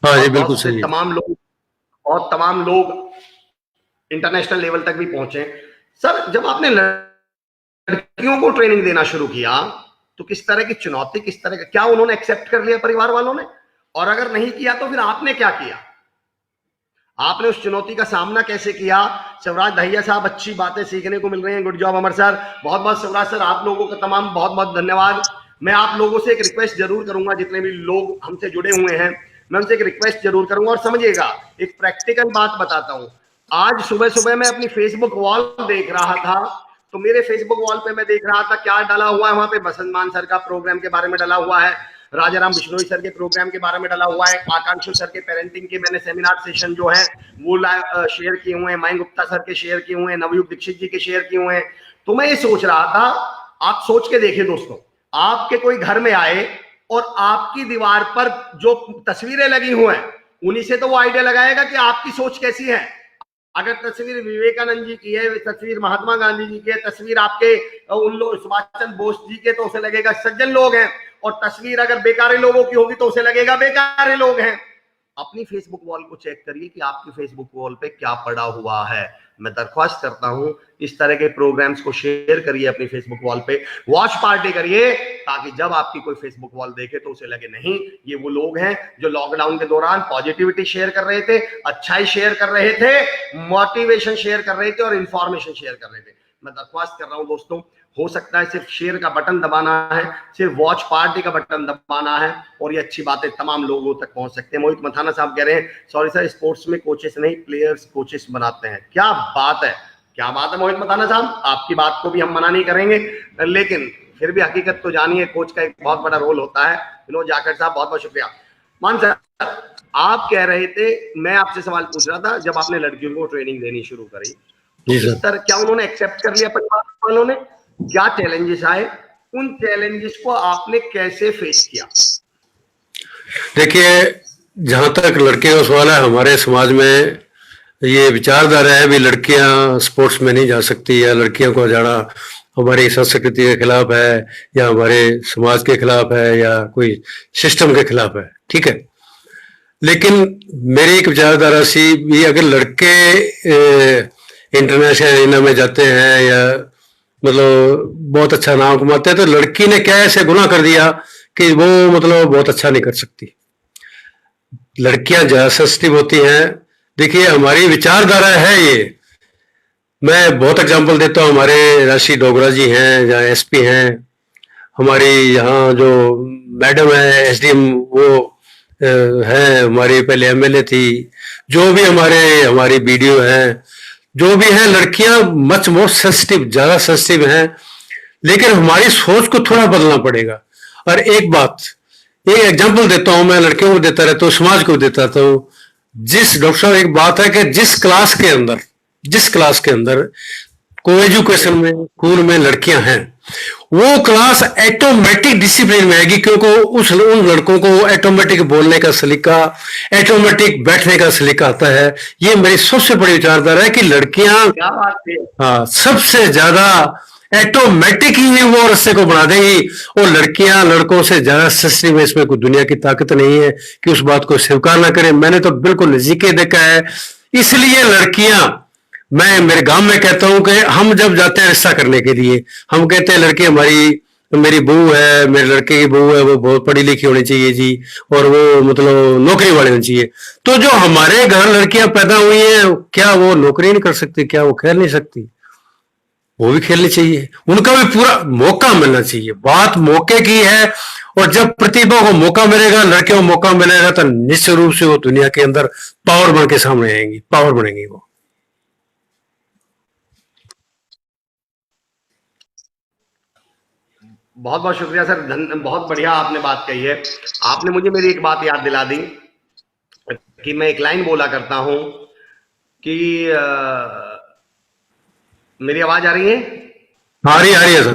हाँ जी बिल्कुल सही। तमाम लोग इंटरनेशनल लेवल तक भी पहुंचे। सर, जब आपने लड़कियों को ट्रेनिंग देना शुरू किया तो किस तरह की चुनौती, किस तरह का, क्या उन्होंने एक्सेप्ट कर लिया परिवार वालों ने? और अगर नहीं किया तो फिर आपने क्या किया? आपने उस चुनौती का सामना कैसे किया? शिवराज दहिया साहब, अच्छी बातें सीखने को मिल रही हैं, गुड जॉब अमर सर। बहुत बहुत शिवराज सर, आप लोगों का तमाम बहुत बहुत धन्यवाद। मैं आप लोगों से एक रिक्वेस्ट जरूर करूंगा, जितने भी लोग हमसे जुड़े हुए हैं, मैं उनसे एक रिक्वेस्ट जरूर करूंगा। और समझिएगा, एक प्रैक्टिकल बात बताता हूं। आज सुबह सुबह मैं अपनी फेसबुक वॉल देख रहा था, तो मेरे फेसबुक वॉल पे मैं देख रहा था क्या डाला हुआ है वहां पे। बसंत मान सर का प्रोग्राम के बारे में डाला हुआ है, राजाराम बिश्नोई सर के प्रोग्राम के बारे में डाला हुआ है, आकांक्षु सर के पेरेंटिंग के मैंने सेमिनार सेशन जो है वो शेयर किए हुए हैं, मयंक गुप्ता सर के शेयर किए हुए हैं, नवयुग दीक्षित जी के शेयर किए हुए हैं। तो मैं ये सोच रहा था, आप सोच के देखिए दोस्तों, आपके कोई घर में आए और आपकी दीवार पर जो तस्वीरें लगी हुई हैं उन्हीं से तो वो आइडिया लगाएगा कि आपकी सोच कैसी है। अगर तस्वीर विवेकानंद जी की है, तस्वीर महात्मा गांधी जी की है, तस्वीर आपके उन लोग सुभाष चंद्र बोस जी के, तो उसे लगेगा सज्जन लोग हैं। और तस्वीर अगर बेकारे लोगों की होगी तो उसे लगेगा बेकारे लोग हैं। अपनी फेसबुक वॉल को चेक करिए कि आपकी फेसबुक वॉल पे क्या पड़ा हुआ है। मैं दरख्वास्त करता हूं, इस तरह के प्रोग्राम्स को शेयर करिए अपनी फेसबुक वॉल पे, वॉच पार्टी करिए, ताकि जब आपकी कोई फेसबुक वॉल देखे तो उसे लगे नहीं ये वो लोग हैं जो लॉकडाउन के दौरान पॉजिटिविटी शेयर कर रहे थे, अच्छाई शेयर कर रहे थे, मोटिवेशन शेयर कर रहे थे और इंफॉर्मेशन शेयर कर रहे थे। मैं दरख्वास्त कर रहा हूं दोस्तों, हो सकता है सिर्फ शेयर का बटन दबाना है, सिर्फ वॉच पार्टी का बटन दबाना है और ये अच्छी बातें तमाम लोगों तक पहुंच सकते हैं। मोहित मथाना साहब कह रहे हैं सॉरी सर, स्पोर्ट्स में कोचेस नहीं प्लेयर्स कोचेस बनाते हैं। क्या बात है, क्या बात है मोहित मथाना साहब, आपकी बात को भी हम मना नहीं करेंगे, लेकिन फिर भी हकीकत तो जानिए, कोच का एक बहुत बड़ा रोल होता है। विनोद जाखड़ साहब बहुत बहुत शुक्रिया। मान सर, आप कह रहे थे, मैं आपसे सवाल पूछ रहा था, जब आपने लड़कियों को ट्रेनिंग देनी शुरू करी तो इस तरह क्या उन्होंने एक्सेप्ट कर लिया परिवार वालों ने? क्या चैलेंजेस आए, उन चैलेंजेस को आपने कैसे फेस किया? देखिए, जहां तक लड़के का सवाल है, हमारे समाज में ये विचारधारा है भी लड़कियां स्पोर्ट्स में नहीं जा सकती या लड़कियों को जाना हमारी संस्कृति के खिलाफ है या हमारे समाज के खिलाफ है या कोई सिस्टम के खिलाफ है। ठीक है, लेकिन मेरी एक विचारधारा सी भी, अगर लड़के इंटरनेशनल एरिना में जाते हैं या मतलब बहुत अच्छा नाम कमाते हैं, तो लड़की ने क्या ऐसे गुनाह कर दिया कि वो मतलब बहुत अच्छा नहीं कर सकती। लड़कियां ज्यादा सेंसिटिव होती हैं। देखिए, हमारी विचारधारा है ये। मैं बहुत एग्जांपल देता हूँ, हमारे राशि डोगरा जी हैं, जहाँ एसपी हैं, हमारी यहाँ जो मैडम है एसडीएम, वो है हमारी पहले एमएलए थी, जो भी हमारी बीडीओ हैं, जो भी हैं, लड़कियां मच मोर सेंसिटिव, ज्यादा सेंसिटिव हैं। लेकिन हमारी सोच को थोड़ा बदलना पड़ेगा। और एक एग्जांपल देता हूं, मैं लड़कियों को देता रहता हूँ, समाज को देता रहता हूँ। डॉक्टर साहब, एक बात है कि जिस क्लास के अंदर को एजुकेशन में स्कूल में लड़कियां हैं, वो क्लास ऑटोमेटिक डिसिप्लिन में आएगी, क्योंकि उन लड़कों को ऑटोमेटिक बोलने का सलीका, ऑटोमेटिक बैठने का सलीका आता है। ये मेरी सबसे बड़ी विचारधारा है कि लड़कियां, क्या बात है, हाँ, सबसे ज्यादा ऑटोमेटिक ही वो रस्ते को बना देगी। और लड़कियां लड़कों से ज्यादा सस्ती में, इसमें कोई दुनिया की ताकत नहीं है कि उस बात को स्वीकार ना करें। मैंने तो बिल्कुल नजदीक देखा है। इसलिए लड़कियां, मैं मेरे गांव में कहता हूं कि हम जब जाते हैं रिश्ता करने के लिए, हम कहते हैं लड़की मेरी बहू है, मेरे लड़के की बहू है, वो बहुत पढ़ी लिखी होनी चाहिए जी, और वो मतलब नौकरी वाले होनी चाहिए। तो जो हमारे घर लड़कियां पैदा हुई हैं, क्या वो नौकरी नहीं कर सकती? क्या वो खेल नहीं सकती? वो भी खेलनी चाहिए, उनका भी पूरा मौका मिलना चाहिए। बात मौके की है, और जब प्रतिभा को मौका मिलेगा, लड़कियों को मौका मिलेगा, तो निश्चित रूप से वो दुनिया के अंदर पावर बन के सामने आएंगी, पावर बनेंगी वो। बहुत बहुत शुक्रिया सर, बहुत बढ़िया आपने बात कही है। आपने मुझे मेरी एक बात याद दिला दी कि मैं एक लाइन बोला करता हूं कि मेरी आवाज आ रही है? आ रही है सर।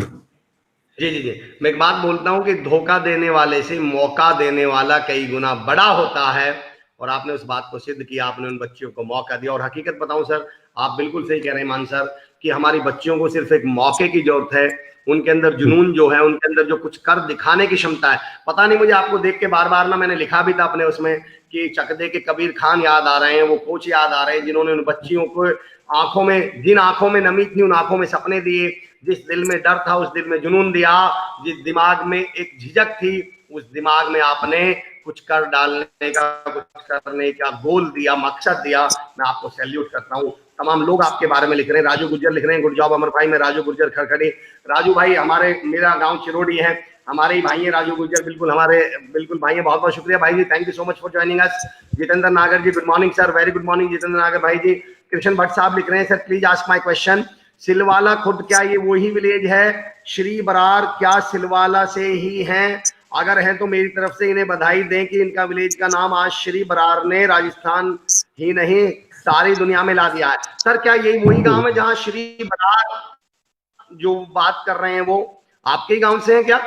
जी जी जी, मैं एक बात बोलता हूं कि धोखा देने वाले से मौका देने वाला कई गुना बड़ा होता है, और आपने उस बात को सिद्ध किया, आपने उन बच्चियों को मौका दिया। और हकीकत बताऊं सर, आप बिल्कुल सही कह रहे हैं मान सर, कि हमारी बच्चियों को सिर्फ एक मौके की जरूरत है। उनके अंदर जुनून जो है, उनके अंदर जो कुछ कर दिखाने की क्षमता है, पता नहीं, मुझे आपको देख के बार बार ना, मैंने लिखा भी था अपने उसमें कि चकदे के कबीर खान याद आ रहे हैं, वो कोच याद आ रहे हैं, जिन्होंने उन बच्चियों को आंखों में, जिन आंखों में नमी थी, उन आंखों में सपने दिए, जिस दिल में डर था उस दिल में जुनून दिया, जिस दिमाग में एक झिझक थी उस दिमाग में आपने कुछ कर डालने का, कुछ करने का गोल दिया, मकसद दिया। मैं आपको सैल्यूट करता हूँ। तमाम लोग आपके बारे में लिख रहे हैं, राजू गुर्जर लिख रहे हैं, गुड जॉब अमर भाई। मैं राजू गुर्जर खड़खड़ी, राजू भाई हमारे, मेरा गांव चिरोड़ी है, हमारे ही भाई है राजू गुर्जर, बिल्कुल हमारे बिल्कुल भाई है। बहुत बहुत शुक्रिया भाई जी, thank you so much for joining us. Jitendra Nagar ji, good morning sir, very good morning Jitendra Nagar भाई जी। कृष्ण भट्ट साहब लिख रहे हैं, sir please ask my question, Silwala Khurd क्या ये वही विलेज है? श्री बरार क्या सिलवाला से ही हैं? अगर है तो मेरी तरफ से इन्हें बधाई दें कि इनका विलेज का नाम आज श्री बरार ने राजस्थान ही नहीं सारी दुनिया में ला दिया है। सर क्या यही वही गांव है जहां श्री बरार जो बात कर रहे हैं वो आपके ही गांव से हैं क्या?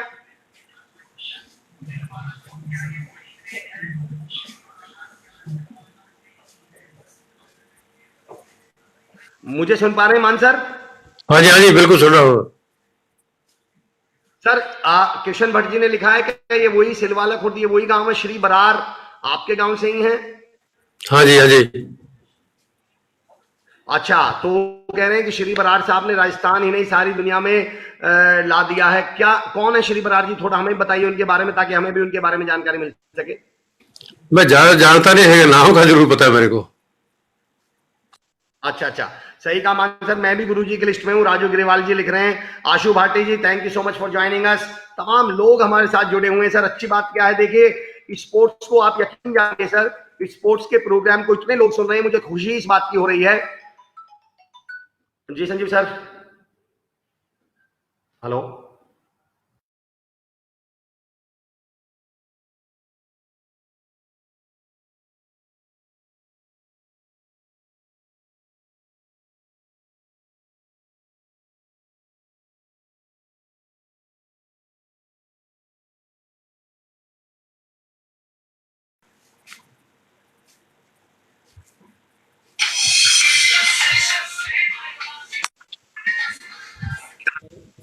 मुझे सुन पा रहे हैं मान सर? हाँ जी बिल्कुल सुन रहा हूँ सर। किशन भट्ट जी ने लिखा है कि ये वही सिलवाला खुर्द, ये वही गांव है श्री बरार, आपके गांव से ही है? हाँ जी, हाँ जी। अच्छा, तो कह रहे हैं कि श्री बराड़ साहब ने राजस्थान ही नहीं सारी दुनिया में ला दिया है। क्या, कौन है श्री बराड़ जी? थोड़ा हमें बताइए उनके बारे में, ताकि हमें भी उनके बारे में जानकारी मिल सके। मैं ज्यादा जानता नहीं है, नाम का जरूर पता है मेरे को। अच्छा अच्छा, सही कहा मान सर, मैं भी गुरुजी की लिस्ट में हूँ। राजू ग्रेवाल जी लिख रहे हैं, Ashu Bhati ji thank you so much for joining us. तमाम लोग हमारे साथ जुड़े हुए हैं सर। अच्छी बात क्या है, देखिए स्पोर्ट्स को आप यकीन जानिए सर, स्पोर्ट्स के प्रोग्राम को इतने लोग सुन रहे हैं, मुझे खुशी इस बात की हो रही है। जी संजीव सर, हेलो।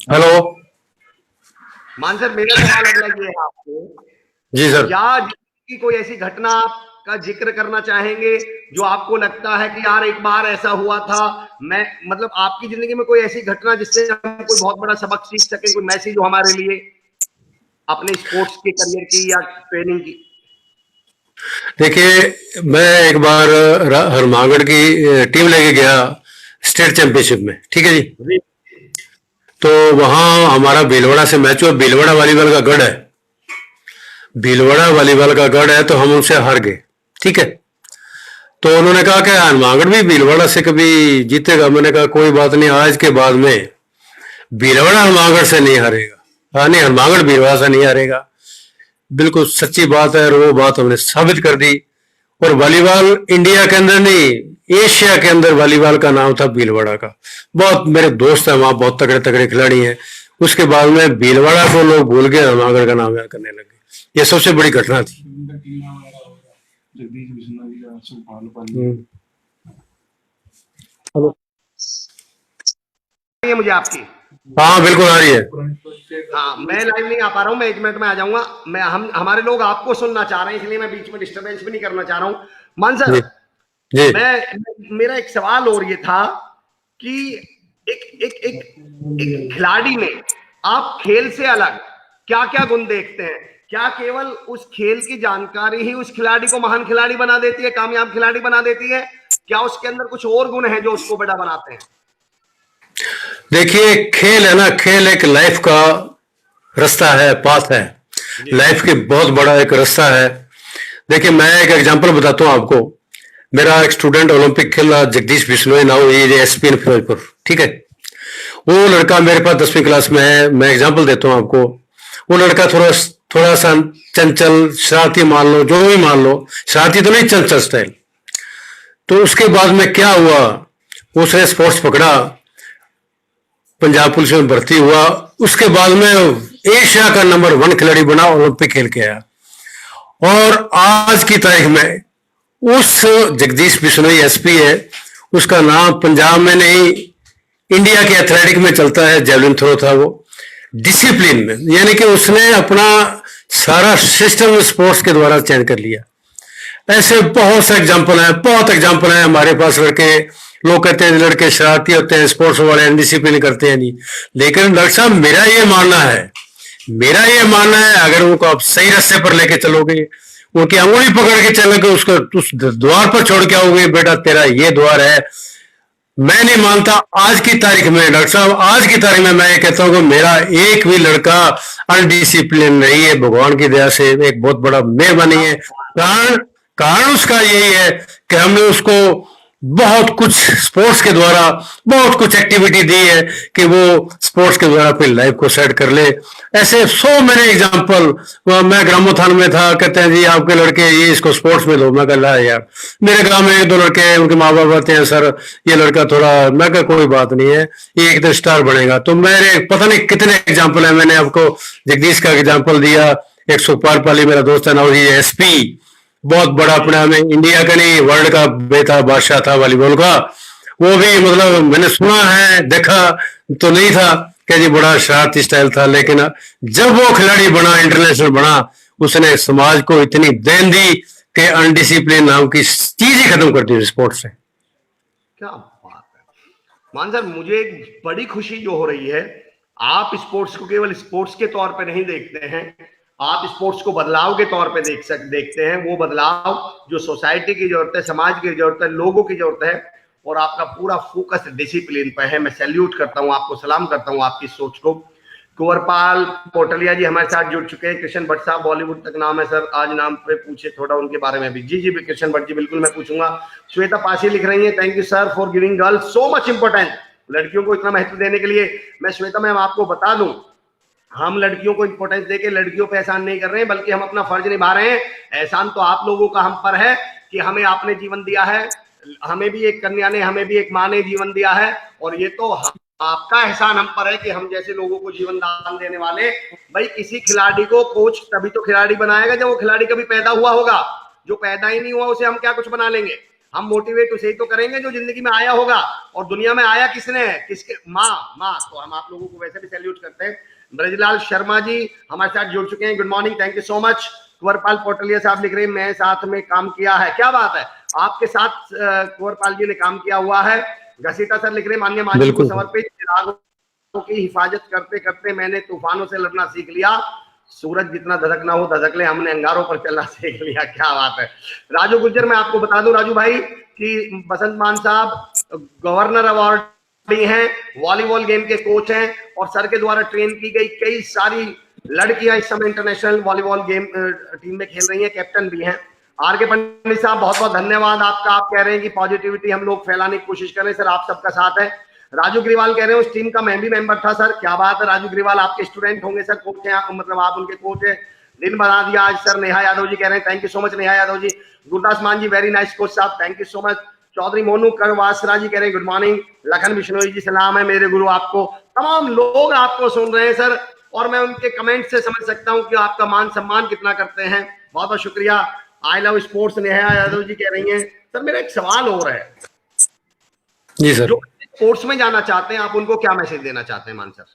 हेलो। मान सर, मेरा सवाल अगला ये है आपको, जी सर। क्या की कोई ऐसी घटना का जिक्र करना चाहेंगे जो आपको लगता है कि यार एक बार ऐसा हुआ था? मैं मतलब आपकी जिंदगी में कोई ऐसी घटना जिससे हम कोई बहुत बड़ा सबक सीख सके, कोई मैसेज हो हमारे लिए अपने स्पोर्ट्स के करियर की या ट्रेनिंग की? देखिए, मैं एक बार हरमागढ़ की टीम लेके गया स्टेट चैंपियनशिप में, ठीक है जी। तो वहां हमारा भीलवाड़ा से मैच हुआ। भीलवाड़ा वॉलीबॉल का गढ़ है, भीलवाड़ा वॉलीबॉल का गढ़ है, तो हम उनसे हार गए, ठीक है। तो उन्होंने कहा कि हनुमानगढ़ भी भीलवाड़ा से कभी जीतेगा। मैंने कहा कोई बात नहीं, आज के बाद में भीलवाड़ा हनुमानगढ़ से नहीं हारेगा। हाँ नहीं, हनुमानगढ़ भीलवाड़ा से नहीं हारेगा। बिल्कुल सच्ची बात है, और वो बात हमने साबित कर दी। और वॉलीबॉल इंडिया के अंदर नहीं, एशिया के अंदर वॉलीबॉल का नाम था भीलवाड़ा का। बहुत मेरे दोस्त हैं वहां, बहुत तगड़े तगड़े खिलाड़ी हैं। उसके बाद में भीलवाड़ा को लोग भूल गए, हनुमानगढ़ का नाम याद करने लगे। ये सबसे बड़ी घटना थी। हेलो। ये मुझे आपकी, हाँ बिल्कुल आ रही है। हाँ मैं लाइव नहीं आ पा रहा हूँ, मैं 1 मिनट में आ जाऊंगा। मैं हमारे लोग आपको सुनना चाह रहे हैं, इसलिए मैं बीच में डिस्टरबेंस भी नहीं करना चाह रहा हूँ। मान सर, जी जी। मेरा एक सवाल और ये था कि एक एक एक एक खिलाड़ी में आप खेल से अलग क्या क्या गुण देखते हैं? क्या केवल उस खेल की जानकारी ही उस खिलाड़ी को महान खिलाड़ी बना देती है, कामयाब खिलाड़ी बना देती है? क्या उसके अंदर कुछ और गुण है जो उसको बड़ा बनाते हैं? देखिए, खेल है ना, खेल एक लाइफ का रास्ता है, पाथ है। लाइफ की बहुत बड़ा एक रास्ता है। देखिए, मैं एक एग्जांपल बताता हूँ आपको। मेरा एक स्टूडेंट ओलंपिक खेल रहा, जगदीश बिश्नोई, नाउ ये एसपी इन फिरोजपुर, ठीक है। वो लड़का मेरे पास 10वीं क्लास में है। मैं एग्जांपल देता हूँ आपको। वो लड़का थोड़ा थोड़ा सा चंचल, शरारती मान लो, जो भी मान लो, शरारती तो नहीं, चंचल स्टाइल। तो उसके बाद में क्या हुआ, उसने स्पोर्ट्स पकड़ा, पंजाब पुलिस में भर्ती हुआ। उसके बाद में एशिया का नंबर 1 खिलाड़ी बना, ओलंपिक खेल के आया। और आज की तारीख में उस जगदीश बिश्नोई एसपी है, उसका नाम पंजाब में नहीं, इंडिया के एथलेटिक में चलता है। जेवलिन थ्रो था वो, डिसिप्लिन में, यानी कि उसने अपना सारा सिस्टम स्पोर्ट्स के द्वारा चेंज कर लिया। ऐसे बहुत से एग्जाम्पल हैं, बहुत एग्जाम्पल हैं हमारे पास। लड़के, लोग कहते हैं लड़के शरारती होते हैं, स्पोर्ट्स वाले डिसिप्लिन करते हैं, नहीं। लेकिन डॉक्टर साहब, मेरा ये मानना है, अगर उनको आप सही रास्ते पर लेके चलोगे, उनकी अंगुली पकड़ के चलोगे, उसको उस द्वार पर छोड़ के आओगे, बेटा तेरा ये द्वार है। मैं नहीं मानता आज की तारीख में, डॉक्टर साहब, आज की तारीख में मैं ये कहता हूं कि मेरा एक भी लड़का अनडिसिप्लिन नहीं है, भगवान की दया से एक बहुत बड़ा मेहरबानी है। कारण कारण उसका यही है कि हमने उसको बहुत कुछ स्पोर्ट्स के द्वारा, बहुत कुछ एक्टिविटी दी है कि वो स्पोर्ट्स के द्वारा अपनी लाइफ को सेट कर ले। ऐसे 100 मेरे एग्जाम्पल। मैं ग्रामोत्थान में था, कहते हैं जी आपके लड़के ये इसको स्पोर्ट्स में दो। मैं कहा यार, मेरे गांव में 1-2 लड़के हैं, उनके माँ बाप आते हैं, सर ये लड़का थोड़ा, मैं कहा कोई बात नहीं है, ये एक दिन स्टार बनेगा। तो मेरे पता नहीं कितने एग्जाम्पल है, मैंने आपको जगदीश का एग्जाम्पल दिया। एक सुखपाल पाली मेरा दोस्त है ना, वो एसपी, बहुत बड़ा, अपने में इंडिया का नहीं वर्ल्ड का बेटा बादशाह था वॉलीबॉल का। वो भी मतलब मैंने सुना है, देखा तो नहीं था कि जी बड़ा शरारती स्टाइल था, लेकिन जब वो खिलाड़ी बना, इंटरनेशनल बना, उसने समाज को इतनी देन दी कि अनडिसिप्लिन नाम की चीज ही खत्म कर दी स्पोर्ट्स से। क्या बात है मान सर, मुझे एक बड़ी खुशी जो हो रही है, आप स्पोर्ट्स को केवल स्पोर्ट्स के तौर पे नहीं देखते हैं, आप स्पोर्ट्स को बदलाव के तौर पे देखते हैं। वो बदलाव जो सोसाइटी की जरूरत है, समाज की जरूरत है, लोगों की जरूरत है, और आपका पूरा फोकस डिसिप्लिन पे है। मैं सैल्यूट करता हूं आपको, सलाम करता हूं आपकी सोच को। कुंवरपाल पोटलिया जी हमारे साथ जुड़ चुके हैं। कृष्ण भट्ट साहब, बॉलीवुड तक नाम है सर, आज नाम पे पूछे थोड़ा उनके बारे में भी। जी जी कृष्ण भट्ट जी, बिल्कुल मैं पूछूंगा। श्वेता पासी लिख रही है, thank you sir for giving girls so much importance, लड़कियों को इतना महत्व देने के लिए। मैं श्वेता मैम आपको बता दूं, हम लड़कियों को इंपॉर्टेंस देके लड़कियों पे एहसान नहीं कर रहे हैं, बल्कि हम अपना फर्ज निभा रहे हैं। एहसान तो आप लोगों का हम पर है कि हमें आपने जीवन दिया है, हमें भी एक कन्या ने, हमें भी एक माँ ने जीवन दिया है, और ये तो आपका एहसान हम पर है कि हम जैसे लोगों को जीवन दान देने वाले। भाई किसी खिलाड़ी को कोच तभी तो खिलाड़ी बनाएगा जब वो खिलाड़ी कभी पैदा हुआ होगा। जो पैदा ही नहीं हुआ उसे हम क्या कुछ बना लेंगे? हम मोटिवेट उसे ही तो करेंगे जो जिंदगी में आया होगा। और दुनिया में आया किसने है? किसके? माँ। तो हम आप लोगों को वैसे भी सैल्यूट करते हैं। ब्रजलाल शर्मा जी हमारे साथ जुड़ चुके हैं, good morning, thank you so much. Kunwarpal Potlia साहब लिख रहे हैं, मैं साथ में काम किया है। क्या बात है, आपके साथ कुंवरपाल जी ने काम किया हुआ है। घसीटा सर लिख रहे हैं, माननीय माँ जी को समर्पित, चिरागों की हिफाजत करते करते मैंने तूफानों से लड़ना सीख लिया। सूरज जितना धधकना हो धधक ले, हमने अंगारों पर चलना सीख लिया। क्या बात है। राजू गुज्जर, मैं आपको बता दूं राजू भाई कि बसंत मान साहब गवर्नर अवार्ड हैं, वॉलीबॉल गेम के कोच हैं, और सर के द्वारा ट्रेन की गई कई सारी लड़कियां इस समय इंटरनेशनल वॉलीबॉल गेम टीम में खेल रही हैं, कैप्टन भी हैं। आर के पंडित साहब बहुत बहुत धन्यवाद आपका। आप कह रहे हैं कि पॉजिटिविटी हम लोग फैलाने की कोशिश करें, सर आप सबका साथ है। राजू ग्रीवाल कह रहे हैं उस टीम का मैं भी मेंबर था सर। क्या बात है राजू ग्रीवाल, आपके स्टूडेंट होंगे सर, कोच हैं, मतलब आप उनके कोच हैं। दिन बना दिया आज सर। नेहा यादव जी कह रहे हैं, thank you so much Neha Yadav ji. Gurdas Maan ji, very nice coach साहब, thank you so much. Chaudhary Monu Karwasra ji कह रहे हैं, गुड मॉर्निंग। लखन बिश्नोई जी, सलाम है मेरे गुरु आपको। तमाम लोग आपको सुन रहे हैं सर, और मैं उनके कमेंट से समझ सकता हूं कि आपका मान सम्मान कितना करते हैं। बहुत बहुत शुक्रिया। I love sports Neha Yadav ji कह रही हैं। सर मेरा एक सवाल हो रहा है जी सर, जो स्पोर्ट्स में जाना चाहते हैं, आप उनको क्या मैसेज देना चाहते हैं मान सर?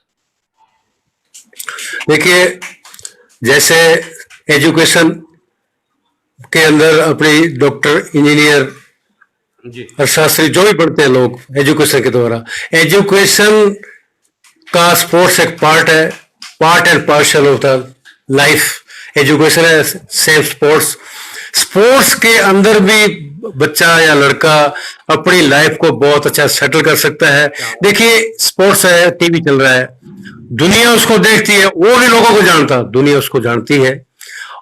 देखिए, जैसे एजुकेशन के अंदर अपनी डॉक्टर, इंजीनियर, जी अर्थशास्त्री जो भी पढ़ते हैं लोग एजुकेशन के द्वारा, एजुकेशन का स्पोर्ट्स एक पार्ट है, part and partial of the life. Education है सेम स्पोर्ट्स। स्पोर्ट्स के अंदर भी बच्चा या लड़का अपनी लाइफ को बहुत अच्छा सेटल कर सकता है। देखिए, स्पोर्ट्स है, टीवी चल रहा है, दुनिया उसको देखती है, वो भी लोगों को जानता, दुनिया उसको जानती है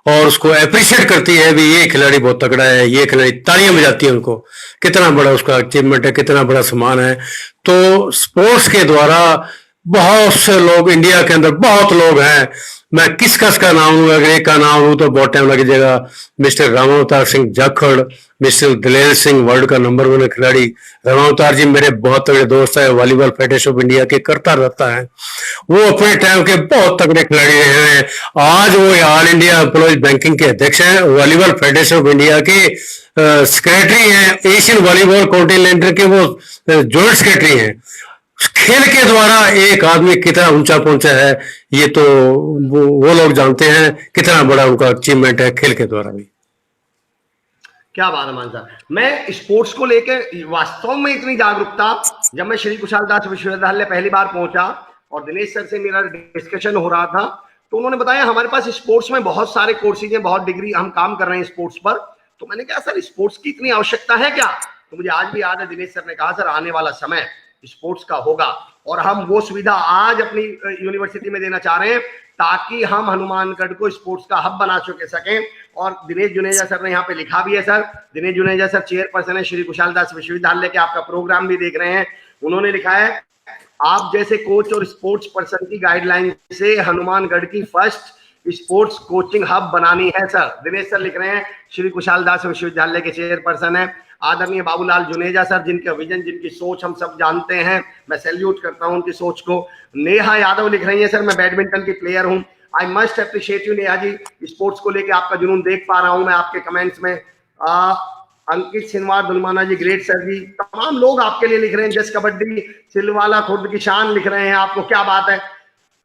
और उसको अप्रिशिएट करती है भी ये खिलाड़ी बहुत तगड़ा है, ये खिलाड़ी, तालियां बजाती है उनको, कितना बड़ा उसका अचीवमेंट है, कितना बड़ा सम्मान है। तो स्पोर्ट्स के द्वारा बहुत से लोग, इंडिया के अंदर बहुत लोग हैं, मैं किसका नाम लूं, अगर एक का नाम लूं तो बहुत टाइम लग जाएगा। मिस्टर रामावतार सिंह जाखड़, मिस्टर दिलेर सिंह, वर्ल्ड का नंबर 1 खिलाड़ी। रामावतार जी मेरे बहुत तगड़े दोस्त है, वॉलीबॉल फेडरेशन ऑफ इंडिया के करता रहता है, वो अपने टाइम के बहुत तगड़े खिलाड़ी रहे हैं। आज वो ऑल इंडिया एम्प्लॉइज बैंकिंग के अध्यक्ष हैं, वॉलीबॉल फेडरेशन ऑफ इंडिया के सेक्रेटरी हैं, एशियन वॉलीबॉल कॉन्टिनेंटल के वो जॉइंट सेक्रेटरी हैं। खेल के द्वारा एक आदमी कितना ऊंचा पहुंचा है, ये तो वो लोग जानते हैं, कितना बड़ा उनका अचीवमेंट है खेल के द्वारा भी। क्या बात है मान साहब। मैं स्पोर्ट्स को लेकर वास्तव में इतनी जागरूकता, जब मैं श्री कुशाल दास विश्वविद्यालय पहली बार पहुंचा और दिनेश सर से मेरा डिस्कशन हो रहा था, तो उन्होंने बताया हमारे पास स्पोर्ट्स में बहुत सारे कोर्सेज हैं, बहुत डिग्री हम काम कर रहे हैं स्पोर्ट्स पर। तो मैंने कहा सर स्पोर्ट्स की इतनी आवश्यकता है क्या? तो मुझे आज भी याद है, दिनेश सर ने कहा सर आने वाला समय स्पोर्ट्स का होगा, और हम वो सुविधा आज अपनी यूनिवर्सिटी में देना चाह रहे हैं ताकि हम हनुमानगढ़ को स्पोर्ट्स का हब बना सकें। और दिनेश जुनेजा सर ने यहाँ पे लिखा भी है sir, Dinesh Juneja sir chairperson है श्री कुशाल दास विश्वविद्यालय के, आपका प्रोग्राम भी देख रहे हैं। उन्होंने लिखा है, आप जैसे कोच और स्पोर्ट्स पर्सन की गाइडलाइन से हनुमानगढ़ की फर्स्ट स्पोर्ट्स कोचिंग हब बनानी है सर। दिनेश सर लिख रहे हैं, श्री कुशाल दास विश्वविद्यालय के चेयरपर्सन है। आदरणीय बाबूलाल जुनेजा सर, जिनका विजन, जिनकी सोच हम सब जानते हैं, मैं सैल्यूट करता हूं उनकी सोच को। नेहा यादव लिख रही है, सर मैं बैडमिंटन की प्लेयर हूं, I must appreciate you Neha ji, sports को लेकर आपका जुनून देख पा रहा हूं मैं आपके कमेंट्स में। अंकित सिनवार दुलमाना जी, ग्रेट सर जी, तमाम लोग आपके लिए लिख रहे हैं। जस कबड्डी सिलवाला खुर्द की शान लिख रहे हैं आपको, क्या बात है।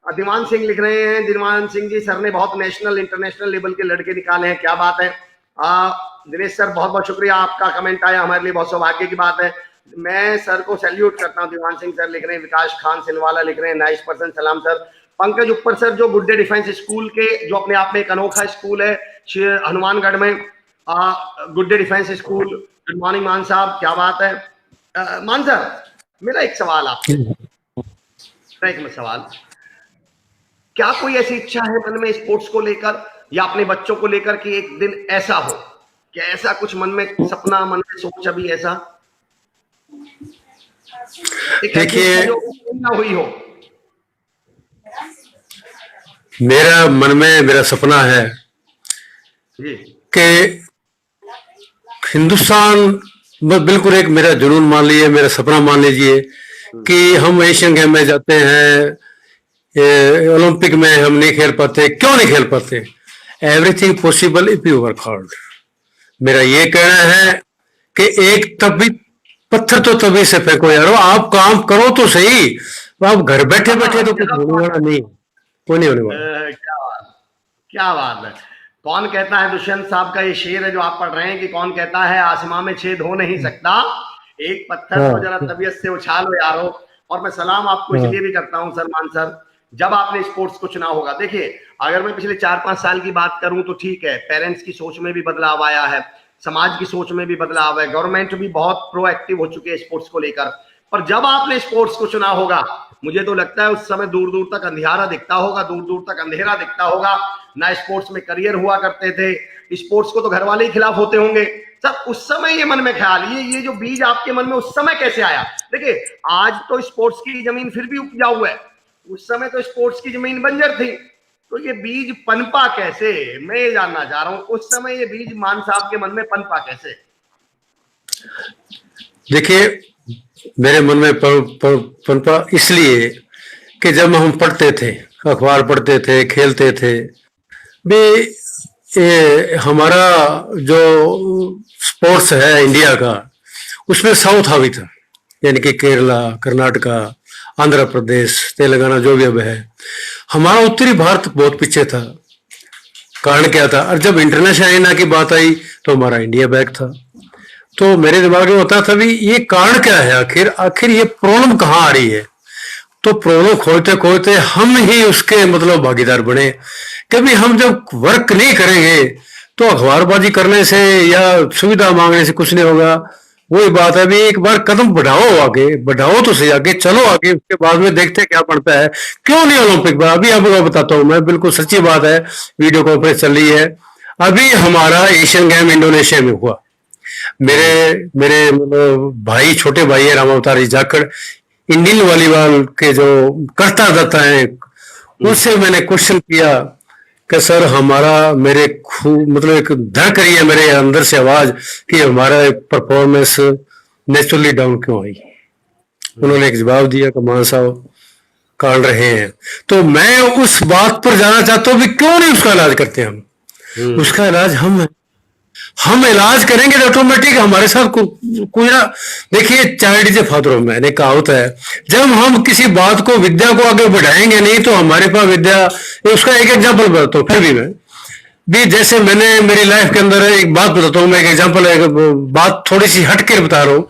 दिलमान सिंह लिख रहे हैं, दिलमान सिंह जी, सर ने बहुत नेशनल इंटरनेशनल लेवल के लड़के निकाले हैं, क्या बात है। दिनेश सर बहुत बहुत शुक्रिया, आपका कमेंट आया हमारे लिए बहुत सौभाग्य की बात है। मैं सर को सैल्यूट करता हूँ। दीवान सिंह सर लिख रहे हैं, विकास खान सिलवाला लिख रहे हैं, नाइस पर्सन, सलाम सर। पंकज ऊपर सर जो गुड डे डिफेंस स्कूल के, जो अपने आप में एक अनोखा स्कूल है हनुमानगढ़ में, good day defence school. Good morning मान साहब, क्या बात है। मान सर, मेरा एक सवाल आपसे, एक सवाल, क्या कोई ऐसी इच्छा है मन में स्पोर्ट्स को लेकर या अपने बच्चों को लेकर कि एक दिन ऐसा हो, क्या ऐसा कुछ मन में सपना, मन में सोच अभी ऐसा देखिए, जो ना हुई हो? मेरा मन में मेरा सपना है जी कि हिंदुस्तान बिल्कुल एक मेरा जुनून मान लीजिए, मेरा सपना मान लीजिए कि हम एशियन गेम में जाते हैं, ओलंपिक में हम नहीं खेल पाते। क्यों नहीं खेल पाते? Everything possible if you work hard. मेरा ये कहना है कि एक तभी पत्थर तो तभी से फेंको यारो, आप काम करो तो सही। आप घर बैठे बैठे तो कुछ होने वाला नहीं, कोई नहीं होने वाला। क्या बात है। कौन कहता है, दुष्यंत साहब का ये शेर है जो आप पढ़ रहे हैं, कि कौन कहता है आसमां में छेद हो नहीं सकता, एक पत्थर को जरा तबीयत से उछालो यारो। और मैं सलाम आपको इसलिए भी करता हूं सलमान सर, जब आपने स्पोर्ट्स को चुना होगा। देखिए, अगर मैं पिछले 4-5 साल की बात करूं तो ठीक है, पेरेंट्स की सोच में भी बदलाव आया है, समाज की सोच में भी बदलाव है, गवर्नमेंट भी बहुत प्रोएक्टिव हो चुकी है स्पोर्ट्स को लेकर। पर जब आपने स्पोर्ट्स को चुना होगा, मुझे तो लगता है उस समय दूर दूर तक अंधियारा दिखता होगा, दूर दूर तक अंधेरा दिखता होगा। ना स्पोर्ट्स में करियर हुआ करते थे, स्पोर्ट्स को तो घर वाले ही खिलाफ होते होंगे सर। उस समय ये मन में ख्याल, ये जो बीज आपके मन में उस समय कैसे आया? देखिए, आज तो स्पोर्ट्स की जमीन फिर भी उपजाऊ है, उस समय तो स्पोर्ट्स की जमीन बंजर थी, तो ये बीज पनपा कैसे, मैं ये जानना चाह रहा हूं। उस समय ये बीज मान साहब के मन में पनपा कैसे? देखिए, मेरे मन में पनपा इसलिए कि जब हम पढ़ते थे, अखबार पढ़ते थे, खेलते थे भी, ये हमारा जो स्पोर्ट्स है इंडिया का, उसमें साउथ हावी था, यानी कि केरला, कर्नाटका, आंध्र प्रदेश, तेलंगाना, जो भी अब है। हमारा उत्तरी भारत बहुत पीछे था। कारण क्या था? और जब इंटरनेशनल अरेना की बात आई तो हमारा इंडिया बैक था। तो मेरे दिमाग में होता था भी ये कारण क्या है, आखिर ये प्रॉब्लम कहाँ आ रही है। तो प्रॉब्लम खोजते खोजते हम ही उसके मतलब भागीदार बने। कभी हम जब वर्क नहीं करेंगे तो अखबारबाजी करने से या सुविधा मांगने से कुछ नहीं होगा। वही बात है, अभी एक बार कदम बढ़ाओ, आगे बढ़ाओ तो सही, आगे चलो आगे, उसके बाद में देखते क्या पड़ता है। क्यों नहीं ओलंपिक में? अभी आपको बताता हूँ मैं, बिल्कुल सच्ची बात है, वीडियो कॉन्फ्रेंस चल रही है। अभी हमारा एशियन गेम इंडोनेशिया में हुआ। मेरे मेरे मतलब भाई, छोटे भाई है रामावतार जाखड़, इंडियन वॉलीबॉल के जो करता रहता है, उससे मैंने क्वेश्चन किया कि सर हमारा, मेरे मतलब एक धड़क रही है मेरे अंदर से आवाज कि हमारा परफॉर्मेंस नेचुरली डाउन क्यों आई। उन्होंने एक जवाब दिया कि मान साहब काट रहे हैं। तो मैं उस बात पर जाना चाहता हूँ भी क्यों नहीं उसका इलाज करते हम। उसका इलाज हम इलाज करेंगे तो ऑटोमेटिक हमारे साथ कोई ना। देखिए, child is a father of man, एक कहावत है। जब हम किसी बात को, विद्या को आगे बढ़ाएंगे नहीं तो हमारे पास विद्या, उसका एक एग्जाम्पल बताता हूँ। फिर भी मैं भी जैसे मैंने मेरी लाइफ के अंदर एक बात बताता हूँ, मैं एक एग्जाम्पल, एक बात थोड़ी सी हटकर बता रहा हूँ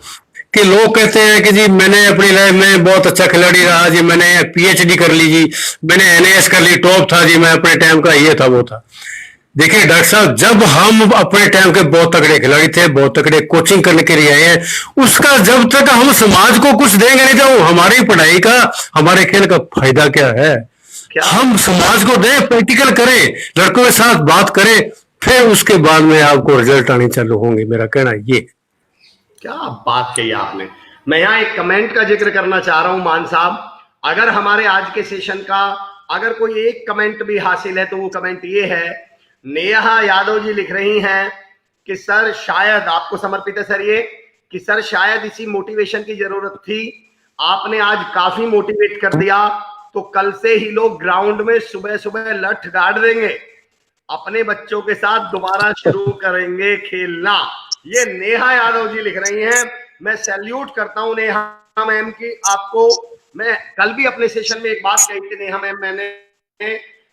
कि लोग कहते हैं कि जी मैंने अपनी लाइफ में बहुत अच्छा खिलाड़ी रहा जी, मैंने पीएचडी कर ली जी, मैंने एनएएस कर ली, टॉप था जी, मैं अपने टाइम का ये था वो था। देखिए डॉक्टर साहब, जब हम अपने टाइम के बहुत तगड़े खिलाड़ी थे, बहुत तगड़े कोचिंग करने के लिए आए हैं, उसका जब तक हम समाज को कुछ देंगे नहीं तो हमारी पढ़ाई का, हमारे खेल का फायदा क्या है? हम समाज को दें, प्रैक्टिकल करें, लड़कों के साथ बात करें, फिर उसके बाद में आपको रिजल्ट आने चालू होंगे। मेरा कहना ये। क्या बात कही आपने। मैं यहाँ एक कमेंट का जिक्र करना चाह रहा हूं मान साहब, अगर हमारे आज के सेशन का अगर कोई एक कमेंट भी हासिल है तो वो कमेंट ये है, नेहा यादव जी लिख रही हैं कि सर शायद, आपको समर्पित है सर ये, कि सर शायद इसी मोटिवेशन की जरूरत थी, आपने आज काफी मोटिवेट कर दिया, तो कल से ही लोग ग्राउंड में सुबह सुबह लठ गाड़ देंगे, अपने बच्चों के साथ दोबारा शुरू करेंगे खेलना। ये नेहा यादव जी लिख रही हैं। मैं सैल्यूट करता हूं नेहा मैम की, आपको। मैं कल भी अपने सेशन में एक बात कही थी नेहा मैम, मैंने,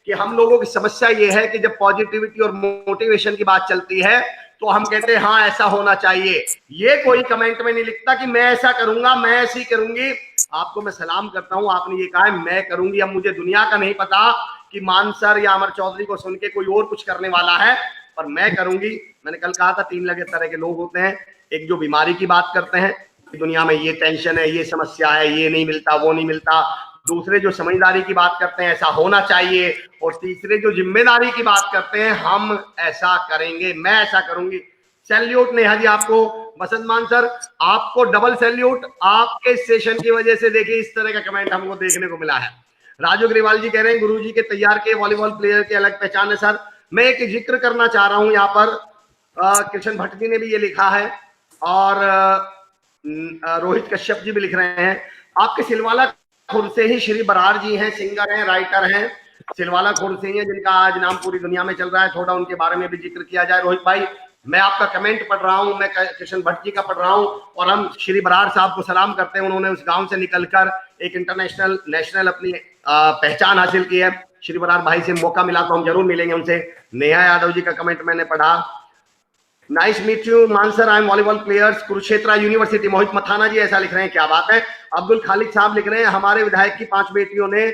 कि हम लोगों की समस्या ये है कि जब पॉजिटिविटी और मोटिवेशन की बात चलती है तो हम कहते हैं हाँ ऐसा होना चाहिए। ये कोई कमेंट में नहीं लिखता कि मैं ऐसा करूंगा, मैं ऐसी करूंगी। आपको मैं सलाम करता हूं, आपने ये कहा है मैं करूंगी। अब मुझे दुनिया का नहीं पता कि मानसर या अमर चौधरी को सुन के कोई और कुछ करने वाला है, पर मैं करूंगी। मैंने कल कहा था 3 लगे तरह के लोग होते हैं। एक जो बीमारी की बात करते हैं, दुनिया में ये टेंशन है, ये समस्या है, ये नहीं मिलता, वो नहीं मिलता। दूसरे जो समझदारी की बात करते हैं, ऐसा होना चाहिए। और तीसरे जो जिम्मेदारी की बात करते हैं, हम ऐसा करेंगे, मैं ऐसा करूंगी। सैल्यूट नेहा जी आपको। बसंत मान सर आपको डबल सैल्यूट, आपके सेशन की वजह से देखिए इस तरह का कमेंट हमको देखने को मिला है। राजू अग्रवाल जी कह रहे हैं गुरुजी के तैयार के वॉलीबॉल प्लेयर की अलग पहचान है सर। मैं एक जिक्र करना चाह रहा हूं यहाँ पर, कृष्ण भट्ट जी ने भी ये लिखा है और रोहित कश्यप जी भी लिख रहे हैं। आपके सिलवाला खुर्द से ही श्री बरार जी हैं, सिंगर हैं, राइटर हैं, सिलवाला खुर्द से ही हैं, जिनका आज नाम पूरी दुनिया में चल रहा है। थोड़ा उनके बारे में भी जिक्र किया जाए। रोहित भाई, मैं आपका कमेंट पढ़ रहा हूं, मैं कृष्ण भट्ट जी का पढ़ रहा हूं, और हम श्री बरार साहब को सलाम करते हैं। उन्होंने उस गांव से निकलकर एक इंटरनेशनल नेशनल अपनी पहचान हासिल की है। श्री बरार भाई से मौका मिला तो हम जरूर मिलेंगे उनसे। नेहा यादव जी का कमेंट मैंने पढ़ा। Nice meet you Mansar, I am volleyball players Kurukshetra university. Mohit Mathana ji ऐसा लिख रहे हैं, क्या बात है। अब्दुल खालिद साहब लिख रहे हैं हमारे विधायक की 5 बेटियों ने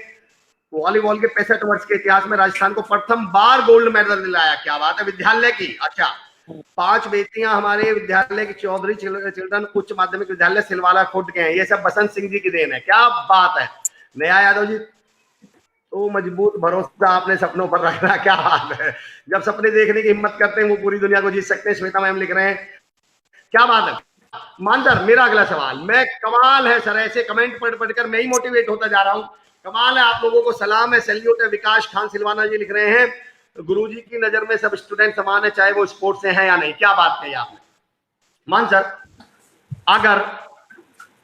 वॉलीबॉल के 65 वर्ष के इतिहास में राजस्थान को प्रथम बार गोल्ड मेडल दिलाया। क्या बात है। विद्यालय की, अच्छा 5 बेटियां हमारे विद्यालय की चौधरी चिल्ड्रन उच्च माध्यमिक विद्यालय सिलवाला खुर्द के हैं। ये सब बसंत सिंह जी की देन है। क्या बात है। नया यादव जी, तो मजबूत भरोसा आपने सपनों पर रखना, क्या बात है। जब सपने देखने की हिम्मत करते हैं वो पूरी दुनिया को जीत सकते हैं। श्वेता मैम लिख रहे हैं, क्या बात है। मानसर, मेरा अगला सवाल, मैं कमाल है सर, ऐसे कमेंट पढ़ पढ़कर मैं ही मोटिवेट होता जा रहा हूं। कमाल है, आप लोगों को सलाम है, सैल्यूट है। विकास खान सिलवाना जी लिख रहे हैं, गुरुजी की नजर में सब स्टूडेंट समान है, चाहे वो स्पोर्ट्स से हैं या नहीं। क्या बात कही आपने मानसर। अगर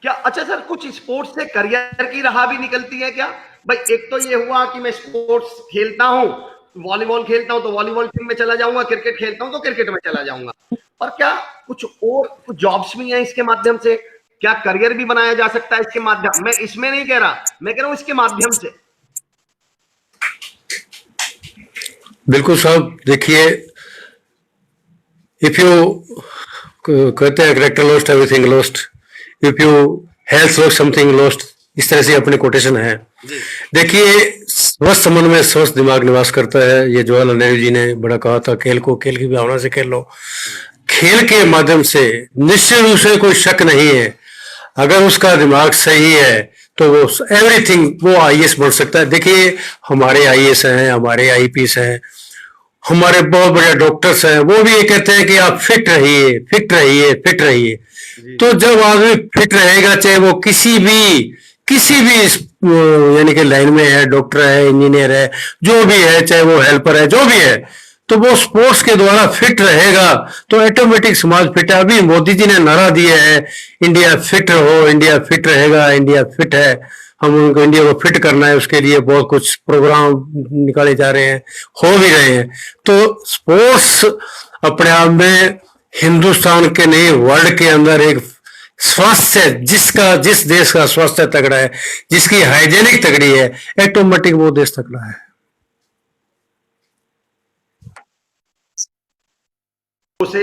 क्या, अच्छा सर, कुछ स्पोर्ट्स से करियर की राह भी निकलती है क्या भाई। एक तो ये हुआ कि मैं स्पोर्ट्स खेलता हूं, वॉलीबॉल खेलता हूं तो वॉलीबॉल टीम में चला जाऊंगा, क्रिकेट खेलता हूं तो क्रिकेट में चला जाऊंगा, और क्या कुछ और कुछ जॉब्स भी हैं इसके माध्यम से, क्या करियर भी बनाया जा सकता है इसके माध्यम। मैं इसमें नहीं कह रहा, मैं कह रहा हूं इसके माध्यम से। बिल्कुल साहब, देखिए, इफ यू कहते हैं character lost everything lost, if you health lost something lost, इस तरह से अपने कोटेशन है। देखिए, स्वस्थ मन में स्वस्थ दिमाग निवास करता है, ये जवाहरलाल नेहरू जी ने बड़ा कहा था। खेल को खेल की भावना से खेल लो, खेल के माध्यम से निश्चित रूप से कोई शक नहीं है, अगर उसका दिमाग सही है तो वो एवरीथिंग, वो आईएएस बन सकता है। देखिए, हमारे आईएएस हैं, हमारे आईपीएस हैं, हमारे बहुत बड़े डॉक्टर्स हैं, वो भी ये कहते हैं कि आप फिट रहिए, फिट रहिए, फिट रहिए। तो जब आदमी फिट रहेगा, चाहे वो किसी भी यानी कि लाइन में है, डॉक्टर है, इंजीनियर है, जो भी है, चाहे वो हेल्पर है, जो भी है, तो वो स्पोर्ट्स के द्वारा फिट रहेगा तो ऑटोमेटिक समाज फिट है। अभी मोदी जी ने नारा दिया है, इंडिया फिट रहो, इंडिया फिट रहेगा, इंडिया फिट है। हम उनको इंडिया को फिट करना है, उसके लिए बहुत कुछ प्रोग्राम निकाले जा रहे हैं, हो भी रहे हैं। तो स्पोर्ट्स अपने आप में हिंदुस्तान के नहीं, वर्ल्ड के अंदर एक स्वास्थ्य, जिस देश का स्वास्थ्य तगड़ा है, जिसकी हाइजेनिक तगड़ी है, ऑटोमेटिक वो देश तगड़ा है। उसे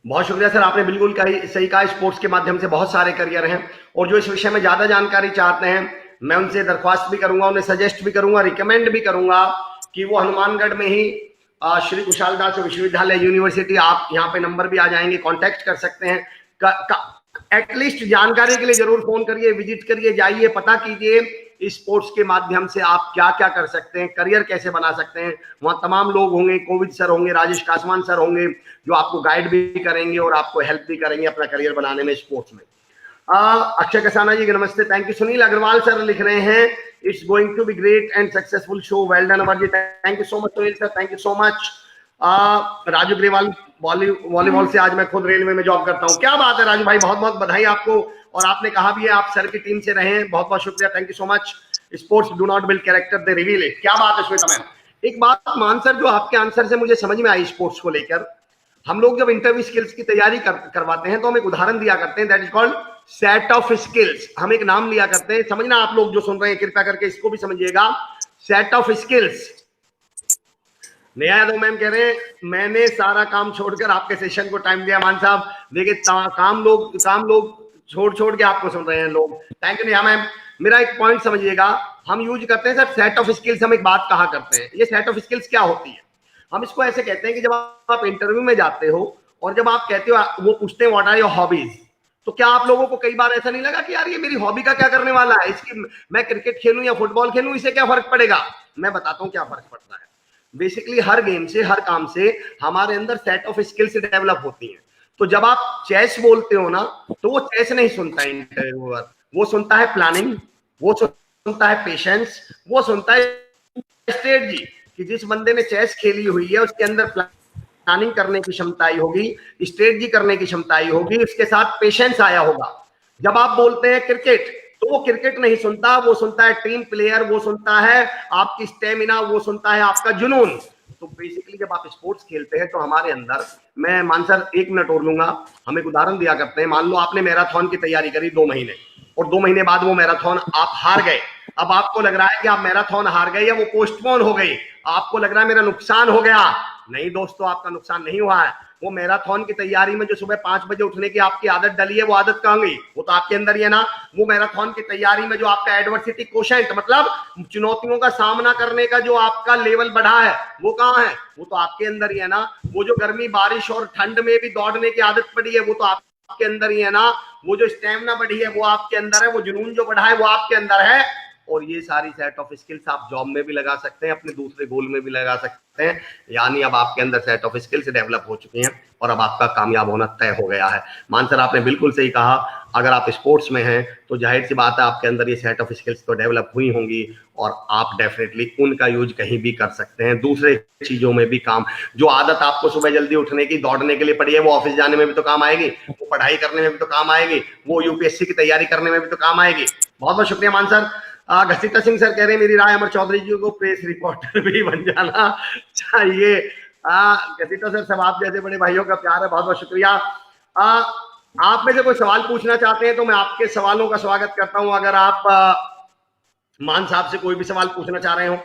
बहुत शुक्रिया सर, आपने बिल्कुल सही कहा। स्पोर्ट्स के माध्यम से बहुत सारे करियर हैं, और जो इस विषय में ज्यादा जानकारी चाहते हैं, मैं उनसे दरख्वास्त भी करूंगा, उन्हें सजेस्ट भी करूंगा, रिकमेंड भी करूंगा कि वो हनुमानगढ़ में ही श्री कुशाल दास विश्वविद्यालय यूनिवर्सिटी, आप यहाँ पे नंबर भी आ जाएंगे, कांटेक्ट कर सकते हैं। एटलीस्ट जानकारी के लिए जरूर फोन करिए, विजिट करिए, जाइए, पता कीजिए स्पोर्ट्स के माध्यम से आप क्या क्या कर सकते हैं, करियर कैसे बना सकते हैं। वहाँ तमाम लोग होंगे, कोविद सर होंगे, राजेश कासवान सर होंगे, जो आपको गाइड भी करेंगे और आपको हेल्प भी करेंगे अपना करियर बनाने में स्पोर्ट्स में। अक्षय कसाना जी नमस्ते, thank you. Sunil Agarwal sir लिख रहे हैं, it's going to be great and successful show, well done Amar ji, thank you so much Sunil sir, thank you so much. Raju Grewal, volleyball से आज मैं खुद रेलवे में जॉब करता हूँ। क्या बात है राजू भाई, बहुत बहुत बधाई आपको, और आपने कहा भी है आप सर की टीम से रहे हैं, बहुत बहुत शुक्रिया, thank you so much. Sports do not build character, they reveal it. क्या बात है श्वेता मैम। एक बात मान सर, जो आपके आंसर से मुझे समझ में आई स्पोर्ट्स को लेकर, हम लोग जब इंटरव्यू स्किल्स की तैयारी करवाते हैं तो हम एक उदाहरण दिया करते हैं, that is called set of skills. हम एक नाम लिया करते हैं, समझना आप लोग जो सुन रहे हैं, कृपया करके इसको भी समझिएगा। Set of skills, Neha Yadav ma'am कह रहे हैं मैंने सारा काम छोड़कर आपके सेशन को टाइम दिया। मान साहब देखिए काम लोग छोड़ छोड़ के आपको सुन रहे हैं लोग। Thank you Neha ma'am. मेरा एक पॉइंट समझिएगा, हम यूज करते हैं सर सेट ऑफ स्किल्स, हम एक बात कहा करते हैं, ये सेट ऑफ स्किल्स क्या होती है? हम इसको ऐसे कहते हैं कि जब आप इंटरव्यू में जाते हो और जब आप कहते हो, वो पूछते हैं व्हाट आर योर हॉबीज, तो क्या आप लोगों को कई बार ऐसा नहीं लगा कि यार ये मेरी हॉबी का क्या करने वाला है, इसकी मैं क्रिकेट खेलूं या फुटबॉल खेलूं, इससे क्या फर्क पड़ेगा? मैं बताता हूं क्या फर्क पड़ता है। बेसिकली हर गेम से, हर काम से हमारे अंदर सेट ऑफ स्किल्स डेवलप होती हैं। तो जब आप चेस बोलते हो ना, तो वो चेस नहीं सुनता है इंटरव्यूअर, वो सुनता है प्लानिंग, वो सुनता है पेशेंस, वो सुनता है स्ट्रेटजी, कि जिस बंदे ने चेस खेली हुई है उसके अंदर प्लानिंग करने की क्षमता आई होगी, स्ट्रेटजी करने की क्षमता आई होगी, उसके साथ पेशेंस आया होगा। जब आप बोलते हैं क्रिकेट, तो वो क्रिकेट नहीं सुनता, वो सुनता है टीम प्लेयर, वो सुनता है आपकी स्टेमिना, वो सुनता है आपका जुनून। तो बेसिकली जब आप स्पोर्ट्स खेलते हैं तो हमारे अंदर, मैं मानसर 1 मिनट और लूंगा, हम एक उदाहरण दिया करते हैं। मान लो आपने मैराथन की तैयारी करी 2 महीने और 2 महीने बाद वो मैराथन आप हार गए। अब आपको लग रहा है कि आप मैराथन हार गए या वो पोस्टपोन हो गई, आपको लग रहा है मेरा नुकसान हो गया। नहीं दोस्तों, आपका नुकसान नहीं हुआ है। वो मैराथन की तैयारी में जो सुबह 5 बजे उठने की आपकी आदत डली है, वो आदत कहां गई? वो तो आपके अंदर ही है ना। वो मैराथन की तैयारी में जो आपका एडवर्सिटी कोशेंट, मतलब चुनौतियों का सामना करने का जो आपका लेवल बढ़ा है, वो कहां है? वो तो आपके अंदर ही है ना। वो जो गर्मी, बारिश और ठंड में भी दौड़ने की आदत पड़ी है, वो तो आपके अंदर ही है ना। वो जो स्टेमिना बढ़ी है वो आपके अंदर है, वो जुनून जो बढ़ा है वो आपके अंदर है। और ये सारी सेट ऑफ स्किल्स आप जॉब में भी लगा सकते हैं, अपने दूसरे गोल में भी लगा सकते हैं। यानी अब आपके अंदर सेट ऑफ स्किल्स डेवलप हो चुकी हैं और अब आपका कामयाब होना तय हो गया है। मान सर आपने बिल्कुल सही कहा, अगर आप स्पोर्ट्स में हैं तो जाहिर सी बात है आपके अंदर ये सेट ऑफ स्किल्स तो डेवलप हुई होंगी और आप डेफिनेटली उनका यूज कहीं भी कर सकते हैं। दूसरे चीजों में भी काम, जो आदत आपको सुबह जल्दी उठने की, दौड़ने के लिए पड़ी है, वो ऑफिस जाने में भी तो काम आएगी, वो पढ़ाई करने में भी तो काम आएगी, वो यूपीएससी की तैयारी करने में भी तो काम आएगी। बहुत बहुत शुक्रिया मान सर। घसीटा सिंह सर कह रहे हैं मेरी राय अमर चौधरी जी को प्रेस रिपोर्टर भी बन जाना चाहिए। घसीटा सर, सब आप जैसे बड़े भाइयों का प्यार है, बहुत बहुत शुक्रिया। आप में से कोई सवाल पूछना चाहते हैं तो मैं आपके सवालों का स्वागत करता हूं। अगर आप मान साहब से कोई भी सवाल पूछना चाह रहे हो,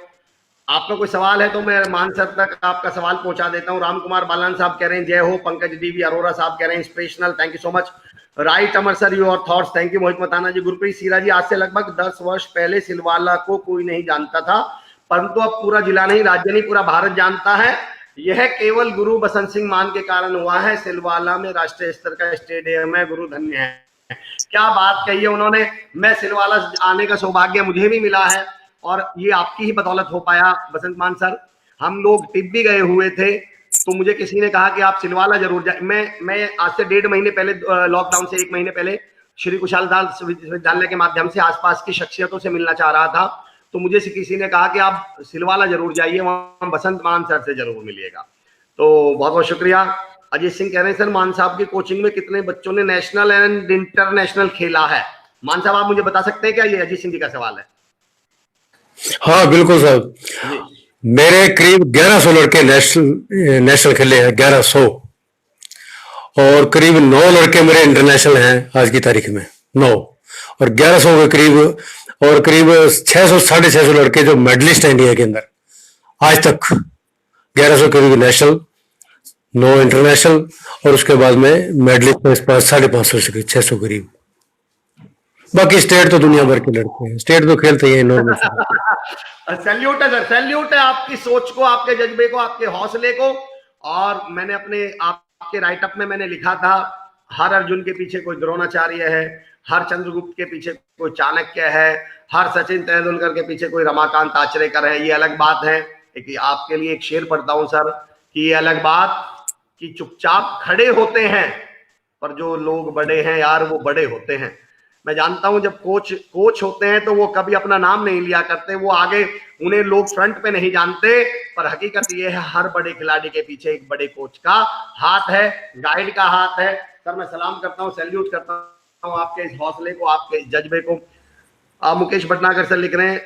आपका कोई सवाल है तो मैं मान सर तक आपका सवाल पहुंचा देता हूं। राम कुमार बालन साहब कह रहे हैं जय हो। पंकज डीवी अरोरा साहब कह रहे हैं inspirational, thank you so much. Right Amar sir, your thoughts, thank you. Mohit Matana ji. Gurpreet Seera ji, आज से लगभग 10 वर्ष पहले सिलवाला को कोई नहीं जानता था, परंतु अब पूरा जिला नहीं, राज्य नहीं, पूरा भारत जानता है। यह केवल गुरु बसंत सिंह मान के कारण हुआ है। सिलवाला में राष्ट्रीय स्तर का स्टेडियम है, गुरु धन्य है। क्या बात कही है उन्होंने। मैं सिलवाला आने का सौभाग्य मुझे भी मिला है और ये आपकी ही बदौलत हो पाया बसंत मान सर। हम लोग टिप भी गए हुए थे तो मुझे किसी ने कहा कि आप सिलवाला जरूर जाए। मैं आज से 1.5 महीने पहले, लॉकडाउन से 1 महीने पहले, श्री कुशाल दास विश्वविद्यालय के माध्यम से आसपास की शख्सियतों से मिलना चाह रहा था, तो मुझे किसी ने कहा कि आप सिलवाला जरूर जाइए, वहां बसंत मान सर से जरूर मिलिएगा। तो बहुत बहुत शुक्रिया। अजीत सिंह कह रहे हैं सर मान साहब की कोचिंग में कितने बच्चों ने नेशनल एंड इंटरनेशनल खेला है? मान साहब आप मुझे बता सकते हैं क्या? ये अजीत सिंह जी का सवाल है। हाँ बिल्कुल साहब, मेरे करीब 1100 लड़के नेशनल खेले हैं, 1100, और करीब 9 लड़के मेरे इंटरनेशनल हैं आज की तारीख में, 9, और 1100 के करीब, और करीब 600 650 लड़के जो मेडलिस्ट हैं इंडिया के अंदर आज तक। 1100 करीब नेशनल, 9 इंटरनेशनल, और उसके बाद में मेडलिस्ट 550 से 600 करीब। बाकी स्टेट तो दुनिया भर के लड़के हैं, स्टेट तो खेलते ही नॉर्मल। सैल्यूट है सर, सैल्यूट है आपकी सोच को, आपके जज्बे को, आपके हौसले को। और मैंने अपने आपके राइटअप में मैंने लिखा था, हर अर्जुन के पीछे कोई द्रोणाचार्य है, हर चंद्रगुप्त के पीछे कोई चाणक्य है, हर सचिन तेंदुलकर के पीछे कोई रमाकांत आचरेकर है। ये अलग बात है कि आपके लिए एक शेर पढ़ता हूं सर, कि ये अलग बात कि चुपचाप खड़े होते हैं, पर जो लोग बड़े हैं यार वो बड़े होते हैं। मैं जानता हूं जब कोच होते हैं तो वो कभी अपना नाम नहीं लिया करते, वो आगे, उन्हें लोग फ्रंट पे नहीं जानते, पर हकीकत ये है हर बड़े खिलाड़ी के पीछे एक बड़े कोच का हाथ है, गाइड का हाथ है। सर मैं सलाम करता हूं, सैल्यूट करता हूं आपके इस हौसले को, आपके इस जज्बे को। मुकेश भटनागर सर लिख रहे हैं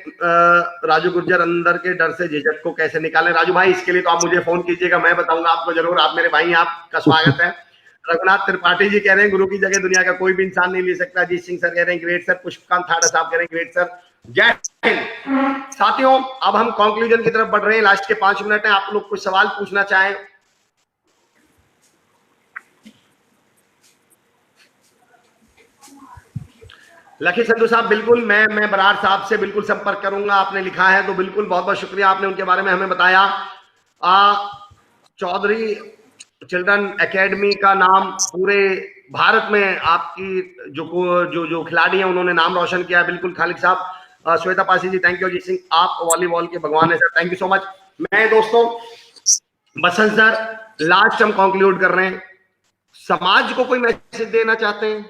राजू गुर्जर, अंदर के डर से झिझक को कैसे निकालें? राजू भाई इसके लिए तो आप मुझे फोन कीजिएगा, मैं बताऊंगा आपको जरूर, आप मेरे भाई, आपका स्वागत है। रघुनाथ त्रिपाठी जी कह रहे हैं गुरु की जगह दुनिया का कोई भी इंसान नहीं ले सकता। अजीत सिंह सर कह रहे हैं ग्रेट सर। पुष्पकांत थाड़ा साहब कह रहे हैं ग्रेट सर। जय हिंद। साथियों, अब हम कंक्लूजन की तरफ बढ़ रहे हैं। लास्ट के 5 मिनट हैं, आप लोग कोई सवाल पूछना चाहें? लकी संधू साहब, बिल्कुल मैं बरार साहब से बिल्कुल संपर्क करूंगा। आपने लिखा है तो बिल्कुल, बहुत बहुत शुक्रिया, आपने उनके बारे में हमें बताया। चौधरी चिल्ड्रन एकेडमी का नाम पूरे भारत में आपकी जो खिलाड़ी हैं उन्होंने नाम रोशन किया है। बिल्कुल खालिद साहब, श्वेता पासी जी, थैंक यू। अजीत सिंह, आप वॉलीबॉल के भगवान है sir, thank you so much. मैं दोस्तों, बसंत सर, लास्ट हम कंक्लूड कर रहे हैं। समाज को कोई मैसेज देना चाहते हैं?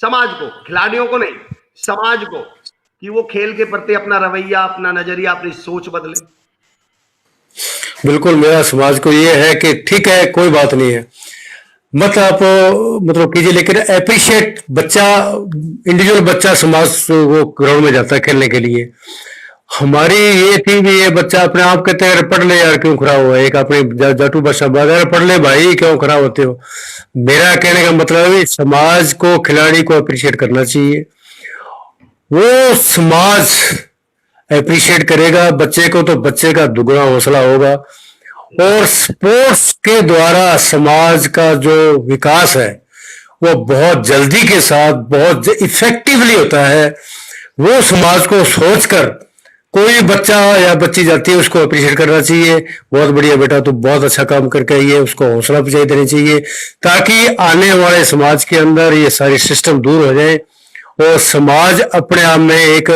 समाज को, खिलाड़ियों को नहीं, समाज को, कि वो खेल के प्रति अपना रवैया, अपना नजरिया, अपनी सोच बदले। बिल्कुल, मेरा समाज को ये है कि ठीक है, कोई बात नहीं है, मत आप मतलब कीजिए, लेकिन अप्रिशिएट बच्चा, इंडिविजुअल बच्चा समाज वो ग्राउंड में जाता है खेलने के लिए। हमारी ये थी भी, ये बच्चा अपने आप कहते हैं पढ़ ले यार, क्यों खराब हुआ, एक अपनी जाटू भाषा बाजार, पढ़ ले भाई, क्यों खराब होते हो। मेरा कहने का मतलब है समाज को, खिलाड़ी को अप्रिशिएट करना चाहिए। वो समाज अप्रिशिएट करेगा बच्चे को तो बच्चे का दुगना हौसला होगा, और स्पोर्ट्स के द्वारा समाज का जो विकास है वो बहुत जल्दी के साथ बहुत इफेक्टिवली होता है। वो समाज को सोचकर कोई बच्चा या बच्ची जाती है उसको अप्रिशिएट करना चाहिए, बहुत बढ़िया बेटा, तो बहुत अच्छा काम करके आई है, उसको हौसला अफजाई देनी चाहिए, ताकि आने वाले समाज के अंदर ये सारे सिस्टम दूर हो जाए और समाज अपने आप में एक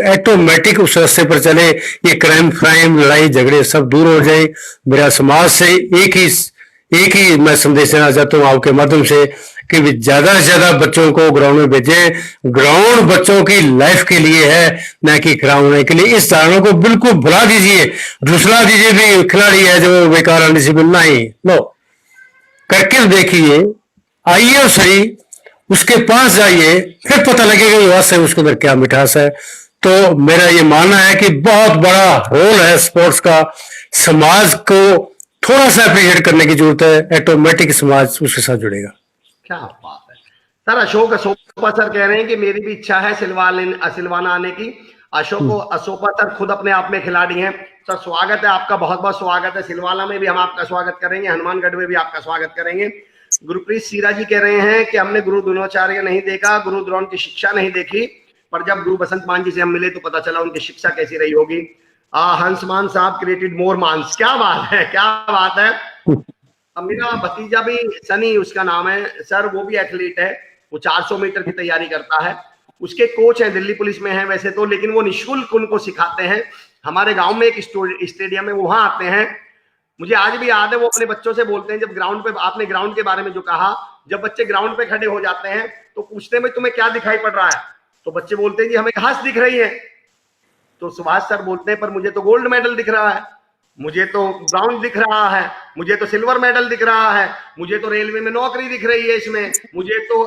ऑटोमेटिक उस रास्ते पर चले, ये क्राइम लड़ाई झगड़े सब दूर हो जाए। मेरा समाज से एक ही मैं संदेश देना चाहता हूँ आपके माध्यम से, कि ज्यादा से ज्यादा बच्चों को ग्राउंड में भेजें। ग्राउंड बच्चों की लाइफ के लिए है, न कि खराब होने के लिए। इस धारणा को बिल्कुल भुला दीजिए, झुसला दीजिए भी खिलाड़ी है जो बेकार अनडिसिप्लिन, नहीं, नो, करके देखिए, आइए और सही, उसके पास जाइए, फिर पता लगेगा ये वास्तव उसके अंदर क्या मिठास है। तो मेरा ये मानना है कि बहुत बड़ा रोल है स्पोर्ट्स का, समाज को थोड़ा सा अप्रिशिएट करने की जरूरत है, ऑटोमेटिक समाज उसके साथ जुड़ेगा। क्या बात है सर। अशोक असोपा सर कह रहे हैं कि मेरी भी इच्छा है सिलवाना आने की। अशोक असोपा सर खुद अपने आप में खिलाड़ी हैं। सर स्वागत है आपका, बहुत बहुत स्वागत है। सिलवाला में भी हम आपका स्वागत करेंगे, हनुमानगढ़ में भी आपका स्वागत करेंगे। गुरप्रीत सीरा जी कह रहे हैं कि हमने गुरु द्रोणाचार्य नहीं देखा, गुरु द्रोण की शिक्षा नहीं देखी, पर जब गुरु बसंत मान जी से हम मिले तो पता चला उनकी शिक्षा कैसी रही होगी। हंसमान साहब क्रिएटेड मोर मांस, क्या बात है, क्या बात है। अब मेरा भतीजा भी सनी उसका नाम है सर, वो भी एथलीट है, वो 400 मीटर की तैयारी करता है। उसके कोच हैं, दिल्ली पुलिस में है वैसे तो, लेकिन वो निःशुल्क उनको सिखाते हैं। हमारे गांव में एक स्टेडियम है, वहां आते हैं। मुझे आज भी याद है, वो अपने बच्चों से बोलते हैं, जब ग्राउंड पे, आपने ग्राउंड के बारे में जो कहा, जब बच्चे ग्राउंड पे खड़े हो जाते हैं तो पूछते हैं भाई तुम्हें क्या दिखाई पड़ रहा है, तो बच्चे बोलते हैं जी हमें घास दिख रही है। तो सुभाष सर बोलते हैं पर मुझे तो गोल्ड मेडल दिख रहा है, मुझे तो ब्राउन दिख रहा है, मुझे तो सिल्वर मेडल दिख रहा है, मुझे तो रेलवे में नौकरी दिख रही है, इसमें मुझे तो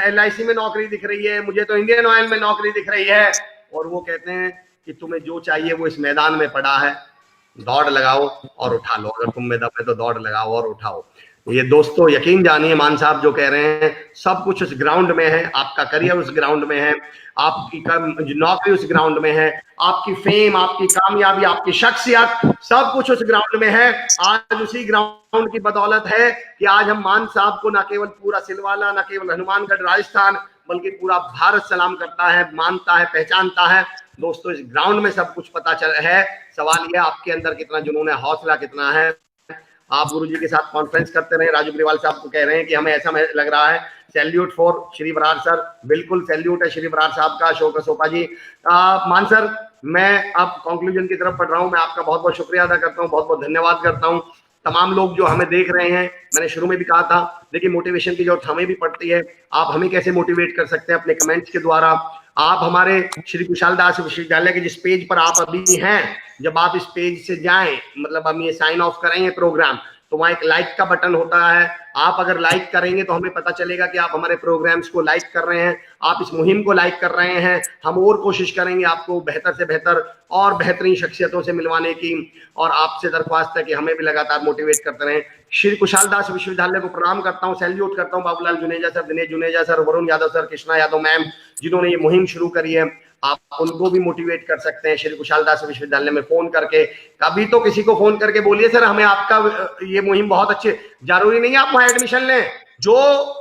LIC में नौकरी दिख रही है, मुझे तो इंडियन ऑयल में नौकरी दिख रही है। और वो कहते हैं कि तुम्हें जो चाहिए वो इस मैदान में पड़ा है, दौड़ लगाओ और उठा लो, अगर तुम में दम है तो दौड़ लगाओ और उठाओ। ये दोस्तों यकीन जानिए, मान साहब जो कह रहे हैं, सब कुछ उस ग्राउंड में है। आपका करियर उस ग्राउंड में है, आपकी नौकरी उस ग्राउंड में है, आपकी फेम, आपकी कामयाबी, आपकी शख्सियत, सब कुछ उस ग्राउंड में है। आज उसी ग्राउंड की बदौलत है कि आज हम मान साहब को न केवल पूरा सिलवाला, न केवल हनुमानगढ़ राजस्थान, बल्कि पूरा भारत सलाम करता है, मानता है, पहचानता है। दोस्तों इस ग्राउंड में सब कुछ पता चल है। सवाल यह आपके अंदर कितना जुनून है, हौसला कितना है। आप गुरुजी के साथ कॉन्फ्रेंस करते रहे। राजू ग्रेवाल साहब को कह रहे हैं कि हमें ऐसा लग रहा है, salute for Shri Brar sir, बिल्कुल सैल्यूट है श्री बरार साहब का। अशोक असोपा जी, मान सर, मैं अब कंक्लूजन की तरफ बढ़ रहा हूं। मैं आपका बहुत बहुत शुक्रिया अदा करता हूं, बहुत बहुत धन्यवाद करता हूं। तमाम लोग जो हमें देख रहे हैं, मैंने शुरू में भी कहा था, देखिए मोटिवेशन की जरूरत हमें भी पड़ती है। आप हमें कैसे मोटिवेट कर सकते हैं? अपने कमेंट्स के द्वारा। आप हमारे श्री कुशाल दास विश्वविद्यालय के जिस पेज पर आप अभी हैं, जब आप इस पेज से जाएं, मतलब हम ये साइन ऑफ करेंगे प्रोग्राम, तो वहां एक लाइक का बटन होता है। आप अगर लाइक करेंगे तो हमें पता चलेगा कि आप हमारे प्रोग्राम्स को लाइक कर रहे हैं, आप इस मुहिम को लाइक कर रहे हैं। हम और कोशिश करेंगे आपको बेहतर से बेहतर और बेहतरीन शख्सियतों से मिलवाने की, और आपसे दरख्वास्त है कि हमें भी लगातार मोटिवेट करते रहें। श्री कुशाल दास विश्वविद्यालय को प्रणाम करता हूं, सैल्यूट करता हूं। Babulal Juneja sir, Dinesh Juneja sir, Varun Yadav sir, Krishna Yadav ma'am, जिन्होंने ये मुहिम शुरू करी है। आप उनको भी मोटिवेट कर सकते हैं श्री कुशाल दास विश्वविद्यालय में फोन करके। कभी तो किसी को फोन करके बोलिए सर हमें आपका ये मुहिम बहुत अच्छी, जरूरी नहीं है आप वहां एडमिशन लें। जो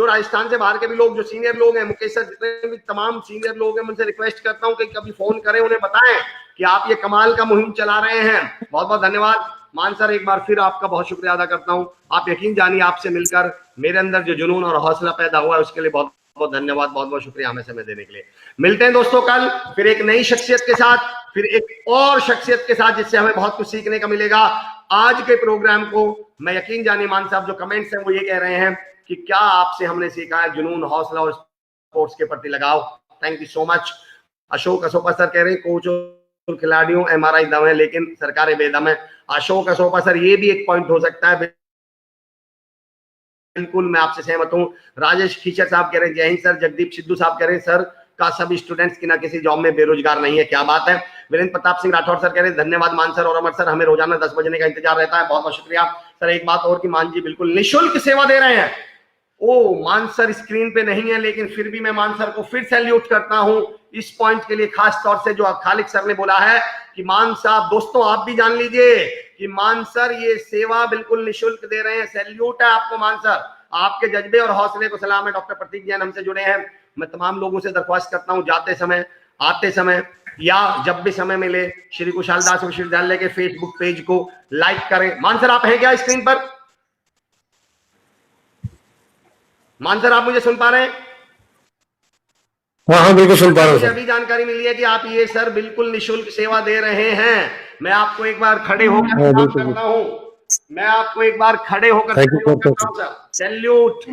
राजस्थान से बाहर के भी लोग, जो सीनियर लोग हैं, मुकेश सर जितने भी तमाम सीनियर लोग हैं, उनसे रिक्वेस्ट करता हूं कि कभी फोन करें, उन्हें बताएं कि आप ये कमाल का मुहिम चला रहे हैं। बहुत बहुत धन्यवाद मान सर, एक बार फिर आपका बहुत शुक्रिया अदा करता हूं। आप यकीन जानिए आपसे मिलकर मेरे अंदर जो जुनून और हौसला पैदा हुआ है उसके लिए बहुत बहुत धन्यवाद, बहुत बहुत शुक्रिया हमें समय देने के लिए। मिलते हैं दोस्तों कल फिर एक नई शख्सियत के साथ, फिर एक और शख्सियत के साथ जिससे हमें बहुत कुछ सीखने का मिलेगा। आज के प्रोग्राम को मैं यकीन जानिए मान साहब जो कमेंट्स हैं वो ये कह रहे हैं कि क्या आपसे हमने सीखा है जुनून, हौसला और स्पोर्ट्स के प्रति लगाओ। Thank you so much. Ashok Asopa sir कह रहे हैं कोच और खिलाड़ियों एमआरआई दम है लेकिन सरकारें बेदम है। अशोक असोपा सर ये भी एक पॉइंट हो सकता है, बिल्कुल मैं आपसे सहमत हूं। राजेश खीचर साहब कह रहे हैं जय हिंद सर। जगदीप सिद्धू साहब कह रहे हैं सर का सभी स्टूडेंट्स की ना किसी जॉब में बेरोजगार नहीं है, क्या बात है। वीरेंद्र प्रताप सिंह राठौर सर कह रहे हैं धन्यवाद मान सर और अमर सर, हमें रोजाना 10 बजने का इंतजार रहता है। बहुत बहुत शुक्रिया सर। एक बात और कि मान जी बिल्कुल निःशुल्क सेवा दे रहे हैं। ओ मान सर स्क्रीन पे नहीं है लेकिन फिर भी मैं मान सर को फिर सैल्यूट करता हूं इस पॉइंट के लिए, खास तौर से जो खालिक सर ने बोला है कि मान साहब, दोस्तों आप भी जान लीजिए कि मान सर ये सेवा बिल्कुल निःशुल्क दे रहे हैं। सैल्यूट है आपको मान सर, आपके जज्बे और हौसले को सलाम है। डॉक्टर प्रतीक जैन हमसे जुड़े हैं। मैं तमाम लोगों से दरख्वास्त करता हूं जाते समय, आते समय या जब भी समय मिले श्री कुशाल दास विश्वविद्यालय के फेसबुक पेज को लाइक करें। मान सर आप हैं क्या स्क्रीन पर? मान सर आप मुझे सुन पा रहे हैं? हाँ हाँ बिल्कुल सुन पा रहा हूँ मुझे सर। अभी जानकारी मिली है कि आप ये सर बिल्कुल निःशुल्क सेवा दे रहे हैं। मैं आपको एक बार खड़े होकर हाँ, सलाम बिल्कुल। करता हूं। मैं आपको एक बार खड़े होकर थैंक यू सैल्यूट सर। करता हूं सर, सैल्यूट।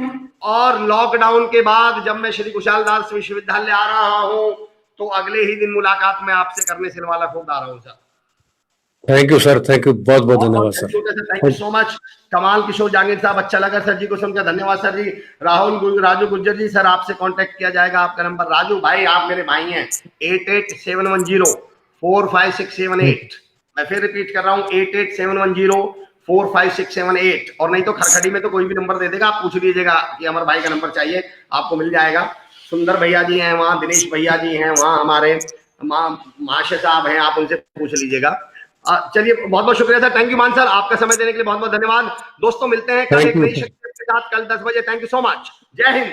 और लॉकडाउन के बाद जब मैं श्री कुशाल दास विश्वविद्यालय आ रहा हूं तो अगले ही दिन मुलाकात मैं आपसे करने से वाला खुद आ रहा हूं sir. Thank you sir, thank you, बहुत बहुत धन्यवाद sir. Thank you so much. कमाल किशोर जहांगीर साहब, अच्छा लगा सर जी को सुनकर, धन्यवाद सर जी। राजू गुज्जर जी सर आपसे कांटेक्ट किया जाएगा, आपका नंबर। राजू भाई आप मेरे भाई हैं। 8871045678। मैं फिर रिपीट कर रहा हूँ 8871045678। और नहीं तो खरखड़ी में तो कोई भी नंबर दे देगा, आप पूछ लीजिएगा कि अमर भाई का नंबर चाहिए, आपको मिल जाएगा। सुंदर भैया जी हैं वहाँ, दिनेश भैया जी हैं वहाँ, हमारे महाशय साहब हैं, आप उनसे पूछ लीजिएगा। चलिए बहुत बहुत शुक्रिया सर। थैंक यू मान सर, आपका समय देने के लिए बहुत बहुत धन्यवाद। दोस्तों मिलते हैं कल एक नई शख्सियत के साथ, कल 10 बजे। Thank you so much. जय हिंद।